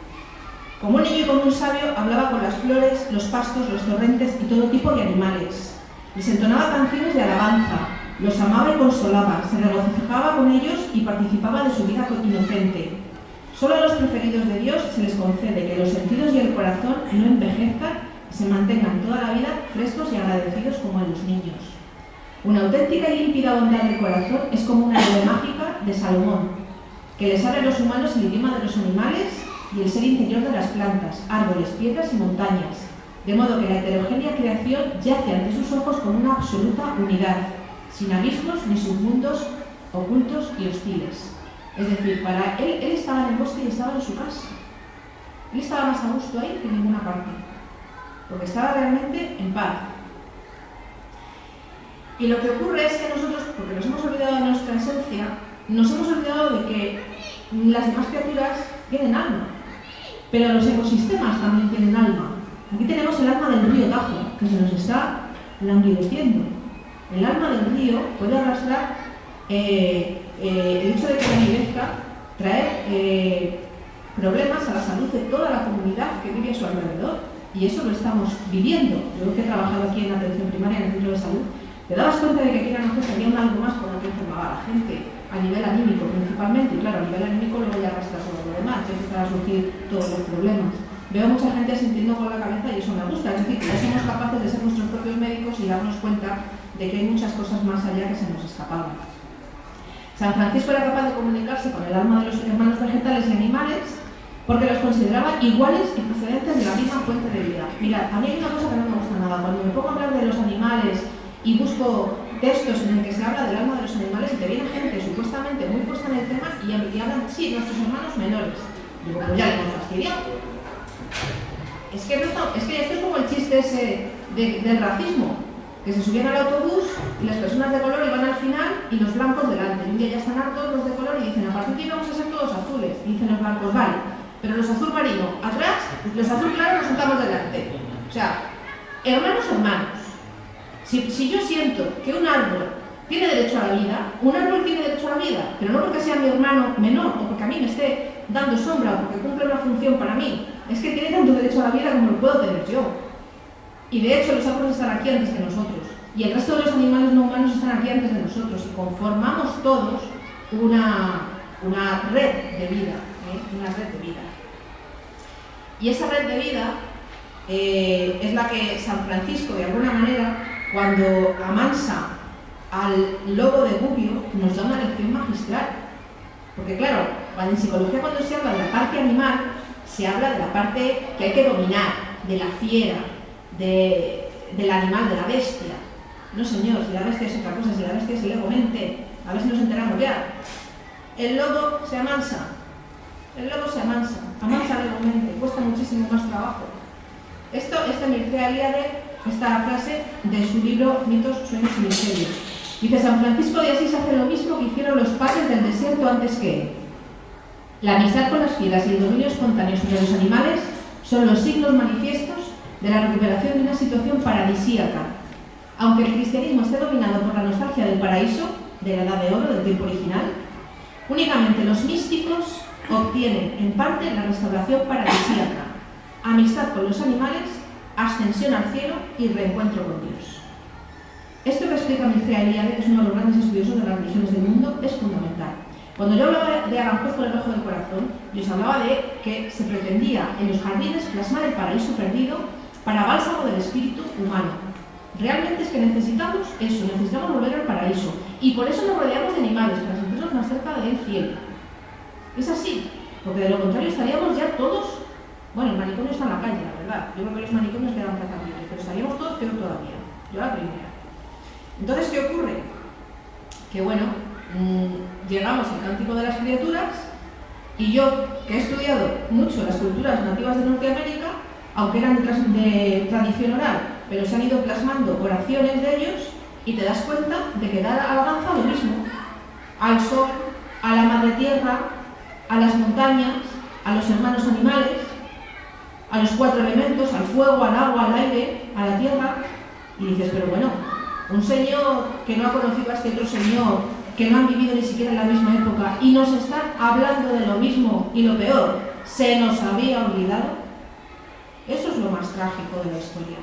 Como un niño y como un sabio, hablaba con las flores, los pastos, los torrentes y todo tipo de animales. Les entonaba canciones de alabanza, los amaba y consolaba, se regocijaba con ellos y participaba de su vida inocente. Solo a los preferidos de Dios se les concede que los sentidos y el corazón no envejezcan y se mantengan toda la vida frescos y agradecidos como en los niños. Una auténtica y límpida bondad del corazón es como una llave mágica de Salomón, que les abre a los humanos el idioma de los animales y el ser interior de las plantas, árboles, piedras y montañas, de modo que la heterogénea creación yace ante sus ojos con una absoluta unidad, sin abismos ni submundos ocultos y hostiles. Es decir, para él estaba en el bosque y estaba en su casa. Él estaba más a gusto ahí que en ninguna parte, porque estaba realmente en paz. Y lo que ocurre es que nosotros, porque nos hemos olvidado de nuestra esencia, nos hemos olvidado de que las demás criaturas tienen alma, pero los ecosistemas también tienen alma. Aquí tenemos el alma del río Tajo, que se nos está languideciendo. El alma del río puede arrastrar el hecho de que languidezca, traer problemas a la salud de toda la comunidad que vive a su alrededor. Y eso lo estamos viviendo. Yo que he trabajado aquí en la atención primaria, en el centro de salud, te dabas cuenta de que aquí en Aranjuez había un algo más por lo que enfermaba a la gente, a nivel anímico principalmente, y claro, a nivel anímico luego ya arrastras todo lo demás, ya empiezan a surgir todos los problemas. veo mucha gente sintiendo con la cabeza y eso me gusta. Es decir, que ya somos capaces de ser nuestros propios médicos y darnos cuenta de que hay muchas cosas más allá que se nos escapaban. San Francisco era capaz de comunicarse con el alma de los hermanos vegetales y animales porque los consideraba iguales y procedentes de la misma fuente de vida. Mirad, a mí hay una cosa que no me gusta nada. Cuando me pongo a hablar de los animales y busco textos en el que se habla del alma de los animales y te viene gente supuestamente muy puesta en el tema y hablan, sí, nuestros hermanos menores. Digo, pues ya le hemos fastidiado. Es que esto es como el chiste ese del racismo, que se subían al autobús y las personas de color iban al final y los blancos delante. Y un día ya están hartos los de color y dicen, a partir de hoy vamos a ser todos azules. Y dicen los blancos, vale, pero los azul marino atrás, los azul claro los sentamos delante. O sea, hermanos. Si yo siento que un árbol tiene derecho a la vida, un árbol tiene derecho a la vida, pero no porque sea mi hermano menor o porque a mí me esté dando sombra o porque cumple una función para mí, es que tiene tanto derecho a la vida como lo puedo tener yo. Y de hecho los árboles están aquí antes que nosotros y el resto de los animales no humanos están aquí antes de nosotros y conformamos todos una red de vida, una red de vida. Y esa red de vida es la que San Francisco, de alguna manera, cuando amansa al lobo de Gubbio, nos da una lección magistral. Porque claro, en psicología cuando se habla de la parte animal, se habla de la parte que hay que dominar, de la fiera, del animal, de la bestia. No señor, si la bestia es otra cosa, si la bestia es el ego mente, a ver si nos enteramos ya. El lobo se amansa, amansa el ego mente, cuesta muchísimo más trabajo. Esto es de Mircea Eliade, esta frase de su libro Mitos, Sueños y Misterios. Dice, San Francisco de Asís hace lo mismo que hicieron los padres del desierto antes que él. La amistad con las fieras y el dominio espontáneo sobre los animales son los signos manifiestos de la recuperación de una situación paradisíaca. Aunque el cristianismo esté dominado por la nostalgia del paraíso, de la edad de oro, del tiempo original, únicamente los místicos obtienen en parte la restauración paradisíaca, amistad con los animales, ascensión al cielo y reencuentro con Dios. Esto que explica Mircea Eliade, que es uno de los grandes estudiosos de las religiones del mundo, es fundamental. Cuando yo hablaba de Aranjuez con el ojo del corazón, yo os hablaba de que se pretendía en los jardines plasmar el paraíso perdido para bálsamo del espíritu humano. Realmente es que necesitamos eso, necesitamos volver al paraíso. Y por eso nos rodeamos de animales, para sentirnos más cerca del cielo. Es así, porque de lo contrario estaríamos ya todos. Bueno, el manicomio está en la calle, la verdad. Yo creo que los manicomios quedan plazas libres, pero estaríamos todos peor todavía. Yo la primera. Entonces, ¿qué ocurre? Que bueno, llegamos al Cántico de las Criaturas y yo, que he estudiado mucho las culturas nativas de Norteamérica, aunque eran de tradición oral, pero se han ido plasmando oraciones de ellos y te das cuenta de que da alabanza a lo mismo. Al sol, a la madre tierra, a las montañas, a los hermanos animales, a los cuatro elementos, al fuego, al agua, al aire, a la tierra. Y dices, pero bueno, un señor que no ha conocido a este otro señor, que no han vivido ni siquiera en la misma época y nos están hablando de lo mismo y lo peor, se nos había olvidado. Eso es lo más trágico de la historia.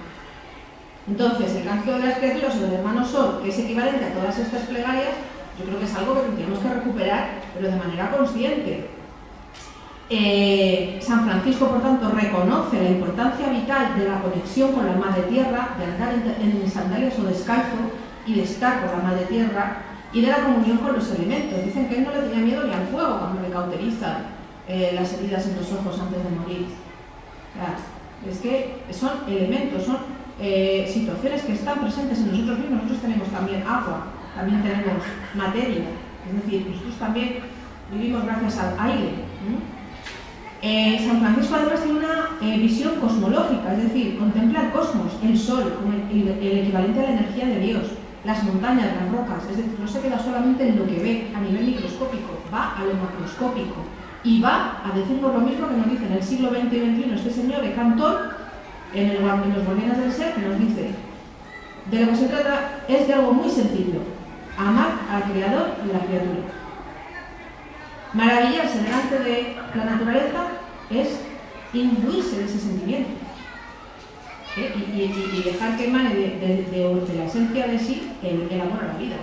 Entonces, el Cántico de las Criaturas o del Hermano Sol, que es equivalente a todas estas plegarias, yo creo que es algo que tenemos que recuperar, pero de manera consciente. San Francisco, por tanto, reconoce la importancia vital de la conexión con la Madre Tierra, de andar en sandalias o descalzo y de estar con la Madre Tierra, y de la comunión con los elementos. Dicen que él no le tenía miedo ni al fuego cuando le cauterizan las heridas en los ojos antes de morir. O sea, es que son elementos, son situaciones que están presentes en nosotros mismos. Nosotros tenemos también agua, también tenemos materia, es decir, nosotros también vivimos gracias al aire. San Francisco además tiene una visión cosmológica, es decir, contempla el cosmos, el sol, como el equivalente a la energía de Dios, las montañas, las rocas, es decir, no se queda solamente en lo que ve a nivel microscópico, va a lo macroscópico y va a decirnos lo mismo que nos dice en el siglo XX y XXI este señor de Cantor, en los Guardianes del Ser, que nos dice, de lo que se trata es de algo muy sencillo, amar al Creador y a la criatura. Maravillarse delante de la naturaleza es imbuirse de ese sentimiento. Y dejar que emane de la esencia de sí el amor a la vida.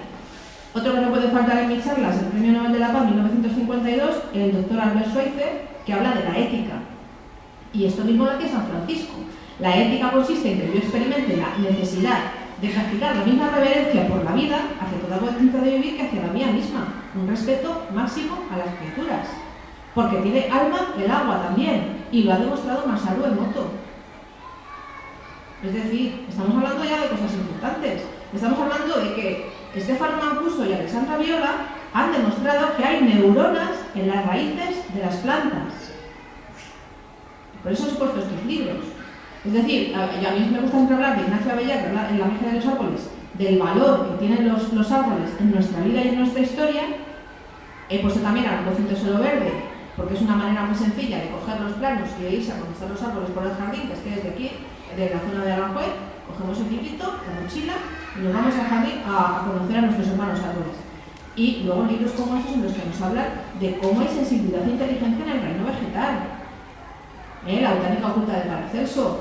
Otro que no puede faltar en mis charlas, el Premio Nobel de la Paz 1952, el doctor Albert Schweitzer, que habla de la ética. Y esto mismo lo hace San Francisco. La ética consiste en que yo experimente la necesidad de practicar la misma reverencia por la vida hacia toda voluntad de vivir que hacia la mía misma. Un respeto máximo a las criaturas. Porque tiene alma el agua también. Y lo ha demostrado Masaru Emoto. Es decir, estamos hablando ya de cosas importantes. Estamos hablando de que Stefano Mancuso y Alexandra Viola han demostrado que hay neuronas en las raíces de las plantas. Por eso he puesto estos libros. Es decir, a mí me gusta mucho hablar de Ignacio Abellar, en La magia de los árboles, del valor que tienen los árboles en nuestra vida y en nuestra historia. He puesto también a Rocío Tesoro Verde, porque es una manera muy sencilla de coger los planos y de irse a conquistar los árboles por el jardín, que es que desde aquí, de la zona de Aranjuez, cogemos el librito, la mochila, y nos vamos al jardín a conocer a nuestros hermanos árboles. Y luego libros como estos en los que nos hablan de cómo hay sensibilidad e inteligencia en el reino vegetal. La botánica oculta de Paracelso.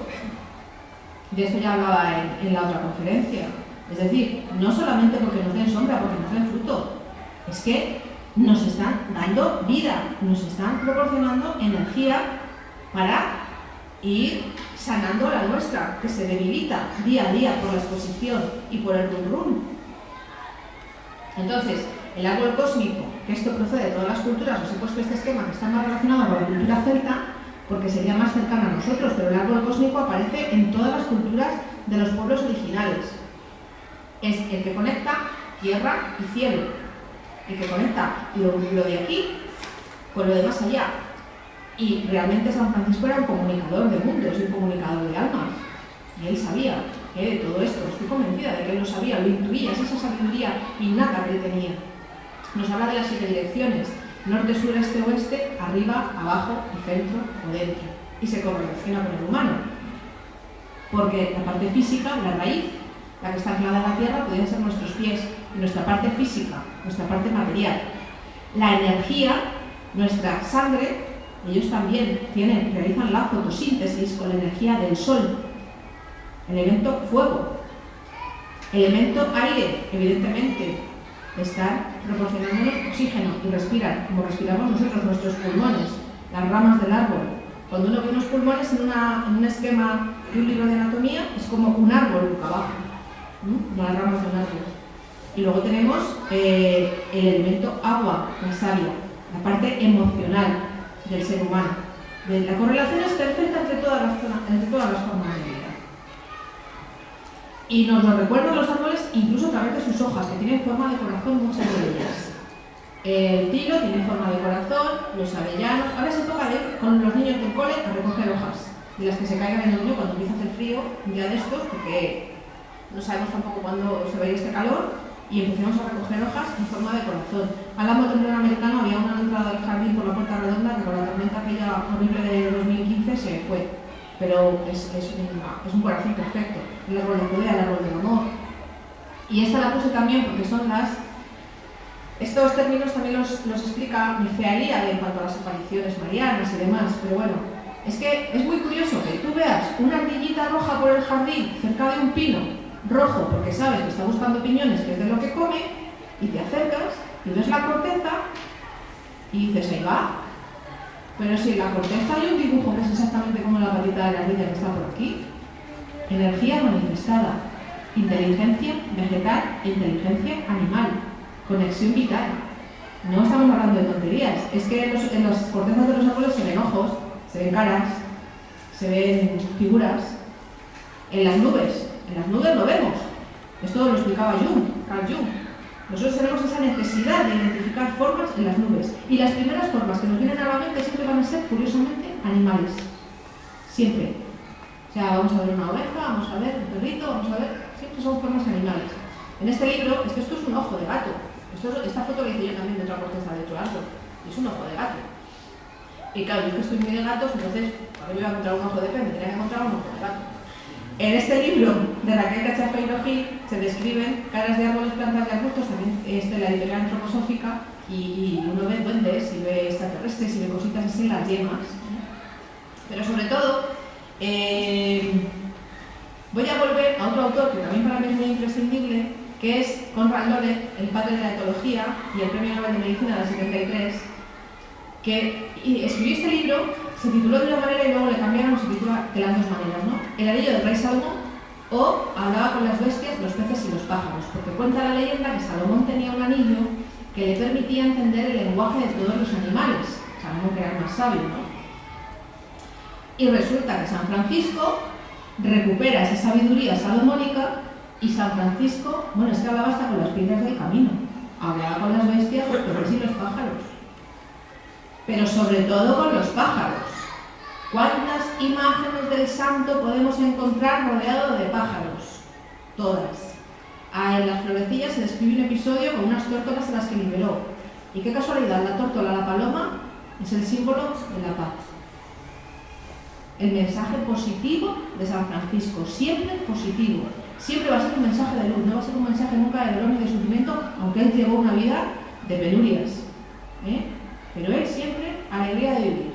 De esto ya hablaba en la otra conferencia. Es decir, no solamente porque nos den sombra, porque nos den fruto. Es que nos están dando vida, nos están proporcionando energía para ir sanando la nuestra, que se debilita día a día por la exposición y por el rum-rum. Entonces, el árbol cósmico, que esto procede de todas las culturas, os he puesto este esquema que está más relacionado con la cultura celta, porque sería más cercana a nosotros, pero el árbol cósmico aparece en todas las culturas de los pueblos originales. Es el que conecta tierra y cielo, el que conecta lo de aquí con lo de más allá. Y realmente San Francisco era un comunicador de mundos y un comunicador de almas. Y él sabía de todo esto, estoy convencida de que él lo sabía, lo intuía, es esa sabiduría innata que él tenía. Nos habla de las 7 direcciones: norte, sur, este, oeste, arriba, abajo, y centro o dentro. Y se correlaciona con el humano. Porque la parte física, la raíz, la que está anclada en la tierra, podrían ser nuestros pies. Y nuestra parte física, nuestra parte material. La energía, nuestra sangre, ellos también realizan la fotosíntesis con la energía del sol. Elemento fuego. Elemento aire, evidentemente, están proporcionándonos oxígeno y respiran, como respiramos nosotros, nuestros pulmones, las ramas del árbol. Cuando uno ve unos pulmones en un esquema de un libro de anatomía, es como un árbol boca abajo, las ramas de un árbol. Y luego tenemos el elemento agua, la savia, la parte emocional del ser humano. La correlación es perfecta entre todas las formas de vida. Y nos lo recuerdan los árboles incluso a través de sus hojas, que tienen forma de corazón, muchas de ellas. El tilo tiene forma de corazón, los avellanos. Ahora se toca de ir con los niños del cole a recoger hojas, de las que se caigan en el niño cuando empieza a hacer frío, un día de estos, porque no sabemos tampoco cuándo se va a ir este calor, y empezamos a recoger hojas en forma de corazón. Al lado temblor americano había una entrada al jardín por la puerta redonda que con la tormenta aquella horrible de 2015 se fue. Pero es un corazón perfecto. El árbol de Judea, el árbol del amor. Y esta la puse también porque son estos términos también los explica Mircea Eliade en cuanto a las apariciones marianas y demás. Pero bueno, es que es muy curioso que tú veas una ardillita roja por el jardín cerca de un pino rojo, porque sabes que está buscando piñones, que es de lo que come, y te acercas y ves la corteza y dices, ahí va. Pero si en la corteza hay un dibujo que es exactamente como la patita de la ardilla que está por aquí. Energía manifestada, inteligencia vegetal e inteligencia animal, conexión vital. No estamos hablando de tonterías, es que en las cortezas de los árboles se ven ojos, se ven caras, se ven figuras. En las nubes lo vemos. Esto lo explicaba Carl Jung. Nosotros tenemos esa necesidad de identificar formas en las nubes. Y las primeras formas que nos vienen a la mente siempre van a ser, curiosamente, animales. Siempre. O sea, vamos a ver una oveja, vamos a ver un perrito, vamos a ver... Siempre son formas animales. En este libro, esto es un ojo de gato. Esta foto la hice yo también de otra corteza de otro árbol. Y es un ojo de gato. Y claro, yo que estoy muy de gatos, entonces, ¿para qué me iba a encontrar un ojo de pez? Me tenía que encontrar un ojo de gato. En este libro de Raquel Cachafeiro Gil se describen caras de árboles, plantas y arbustos, también la editorial antroposófica, y uno ve duendes y ve extraterrestres y ve cositas así en las yemas. Pero sobre todo, voy a volver a otro autor que también para mí es muy imprescindible, que es Konrad Lorenz, el padre de la etología y el premio Nobel de Medicina del 73, que escribió este libro se tituló de una manera y luego le cambiaron, se titula de las dos maneras, ¿no? El anillo del rey Salomón, o hablaba con las bestias, los peces y los pájaros, porque cuenta la leyenda que Salomón tenía un anillo que le permitía entender el lenguaje de todos los animales. Salomón, que era el más sabio, ¿no? Y resulta que San Francisco recupera esa sabiduría salomónica y San Francisco, bueno, es que hablaba hasta con las piedras del camino, hablaba con las bestias, los peces y los pájaros, pero sobre todo con los pájaros. ¿Cuántas imágenes del santo podemos encontrar rodeado de pájaros? Todas. En las florecillas se describe un episodio con unas tórtolas a las que liberó. Y qué casualidad, la tórtola, la paloma, es el símbolo de la paz. El mensaje positivo de San Francisco, siempre positivo. Siempre va a ser un mensaje de luz, no va a ser un mensaje nunca de dolor ni de sufrimiento, aunque él llevó una vida de penurias. Pero él siempre alegría de vivir.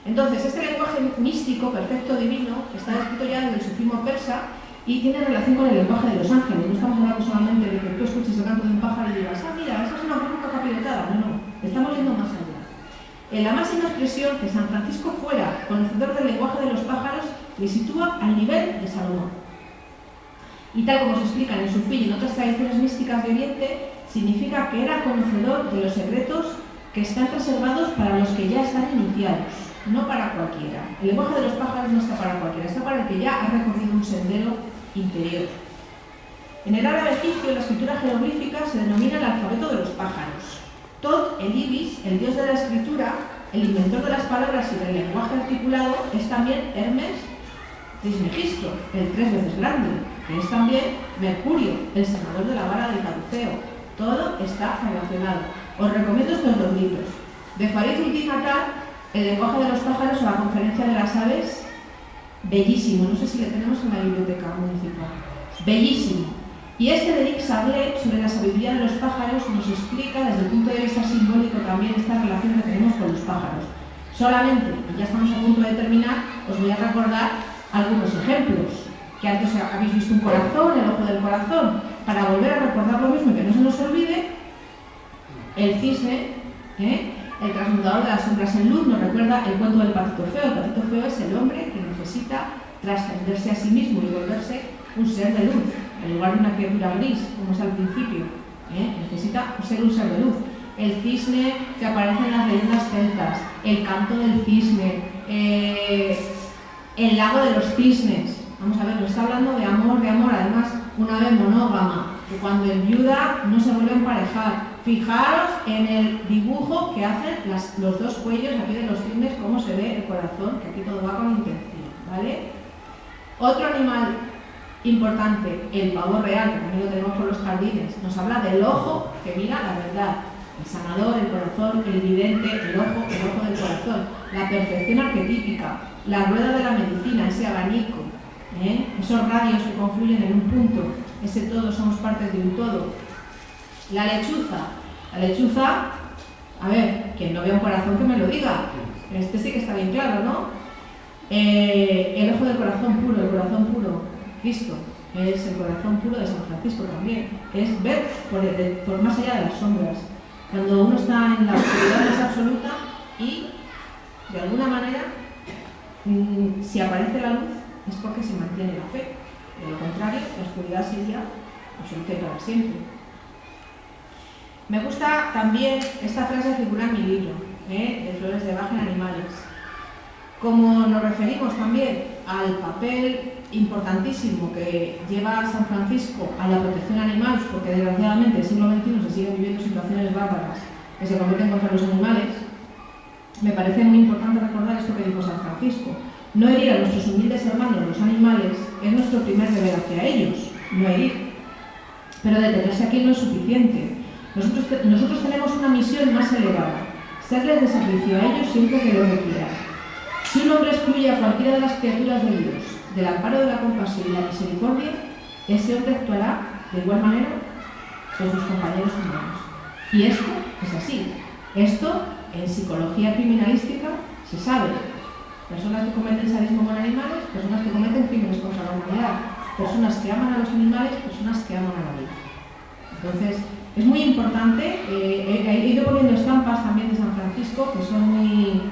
Entonces, este lenguaje místico, perfecto, divino, está escrito ya desde el sufismo persa y tiene relación con el lenguaje de los ángeles. No estamos hablando solamente de que tú escuches el canto de un pájaro y digas, mira, esa es una burbuja capirotada. No, estamos yendo más allá. En la máxima expresión, que San Francisco fuera conocedor del lenguaje de los pájaros, le sitúa al nivel de Salomón. Y tal como se explica en el sufí y en otras tradiciones místicas de Oriente, significa que era conocedor de los secretos que están reservados para los que ya están iniciados, no para cualquiera. El lenguaje de los pájaros no está para cualquiera, está para el que ya ha recorrido un sendero interior. En el árabe egipcio, la escritura jeroglífica se denomina el alfabeto de los pájaros. Tot, el ibis, el dios de la escritura, el inventor de las palabras y del lenguaje articulado, es también Hermes Trismegisto, el 3 veces grande, que es también Mercurio, el senador de la vara del caduceo. Todo está relacionado. Os recomiendo estos dos libros. De Farid Attar, El lenguaje de los pájaros o La conferencia de las aves, bellísimo. No sé si le tenemos en la biblioteca municipal. Bellísimo. Y este de Eric Sablé, sobre la sabiduría de los pájaros, nos explica desde el punto de vista simbólico también esta relación que tenemos con los pájaros. Solamente, y ya estamos a punto de terminar, os voy a recordar algunos ejemplos. Que antes habéis visto un corazón, el ojo del corazón. Para volver a recordar lo mismo y que no se nos olvide, el cisne, el transmutador de las sombras en luz, nos recuerda el cuento del patito feo. El patito feo es el hombre que necesita trascenderse a sí mismo y volverse un ser de luz, en lugar de una criatura gris, como es al principio. Necesita ser un ser de luz. El cisne que aparece en las leyendas celtas, el canto del cisne, el lago de los cisnes. Vamos a ver, nos está hablando de amor, además una ave monógama, que cuando enviuda no se vuelve a emparejar. Fijaros en el dibujo que hacen los dos cuellos aquí de los cisnes, cómo se ve el corazón, que aquí todo va con intención, ¿vale? Otro animal importante, el pavo real, que también lo tenemos por los jardines, nos habla del ojo que mira la verdad, el sanador, el corazón, el vidente, el ojo del corazón, la perfección arquetípica, la rueda de la medicina, ese abanico, esos radios que confluyen en un punto, ese todo, somos partes de un todo. La lechuza, a ver, quien no vea un corazón que me lo diga, este sí que está bien claro, ¿no? El ojo del corazón puro, Cristo, es el corazón puro de San Francisco también, es ver por más allá de las sombras, cuando uno está en la oscuridad más absoluta y, de alguna manera, si aparece la luz, es porque se mantiene la fe. De lo contrario, la oscuridad sería absoluta y para siempre. Me gusta también esta frase que figura en mi libro, de Flores de Bach en animales. Como nos referimos también al papel importantísimo que lleva San Francisco a la protección animal, porque desgraciadamente en el siglo XXI se siguen viviendo situaciones bárbaras que se cometen contra los animales, me parece muy importante recordar esto que dijo San Francisco. No herir a nuestros humildes hermanos, los animales, es nuestro primer deber hacia ellos, no herir. Pero detenerse aquí no es suficiente. Nosotros tenemos una misión más elevada, serles de servicio a ellos siempre que lo requieran. Si un hombre excluye a cualquiera de las criaturas de Dios del amparo de la compasión y la misericordia, ese hombre actuará de igual manera con sus compañeros humanos. Y esto es así. Esto, en psicología criminalística, se sabe. Personas que cometen sadismo con animales, personas que cometen crímenes contra la humanidad, personas que aman a los animales, personas que aman a la vida. Entonces, es muy importante, he ido poniendo estampas también de San Francisco que son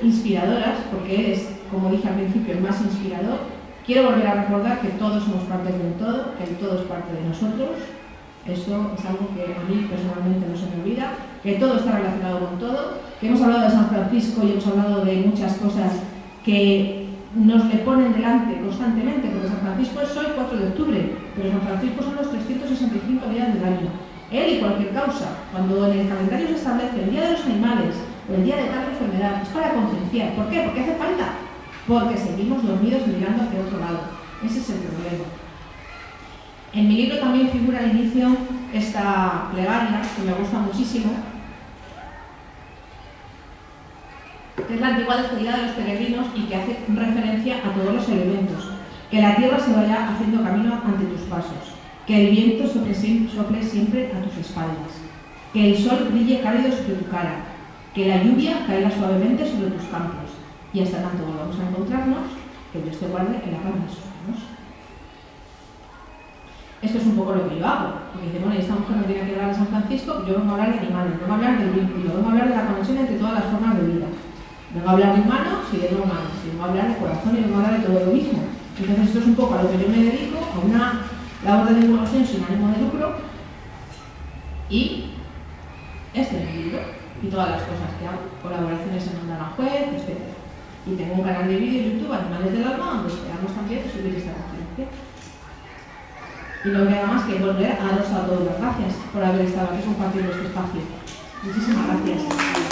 inspiradoras, porque él es, como dije al principio, el más inspirador. Quiero volver a recordar que todos somos parte del todo, que el todo es parte de nosotros. Eso es algo que a mí personalmente no se me olvida, que todo está relacionado con todo, que hemos hablado de San Francisco y hemos hablado de muchas cosas que nos le ponen delante constantemente, porque San Francisco es hoy 4 de octubre, pero San Francisco son los 365 días del año. Él y cualquier causa, cuando en el calendario se establece el Día de los Animales o el Día de tal enfermedad, es para concienciar. ¿Por qué? Porque hace falta. Porque seguimos dormidos mirando hacia otro lado. Ese es el problema. En mi libro también figura al inicio esta plegaria, que me gusta muchísimo, que es la antigua despedida de los peregrinos y que hace referencia a todos los elementos. Que la tierra se vaya haciendo camino ante tus pasos, que el viento sople siempre a tus espaldas, que el sol brille cálido sobre tu cara, que la lluvia caiga suavemente sobre tus campos, y hasta tanto volvamos a encontrarnos, que Dios te guarde en la paz de sus manos. Esto es un poco lo que yo hago, porque dice, bueno, y esta mujer no tiene que hablar de San Francisco, yo vengo a hablar de animales, vengo a hablar del vínculo, vengo a hablar de la conexión entre todas las formas de vida. Vengo a hablar de humanos y de no humanos, y vengo a hablar de corazón y vengo a hablar de todo lo mismo. Entonces esto es un poco a lo que yo me dedico, a una labor de divulgación sin ánimo de lucro, y este es mi libro, y todas las cosas que hago, colaboraciones en Aranjuez, etc. Y tengo un canal de vídeo en YouTube, Animales del Alma, donde esperamos también subir esta conferencia. Y no queda más que volver a daros a todos las gracias por haber estado aquí compartiendo este espacio. Muchísimas gracias.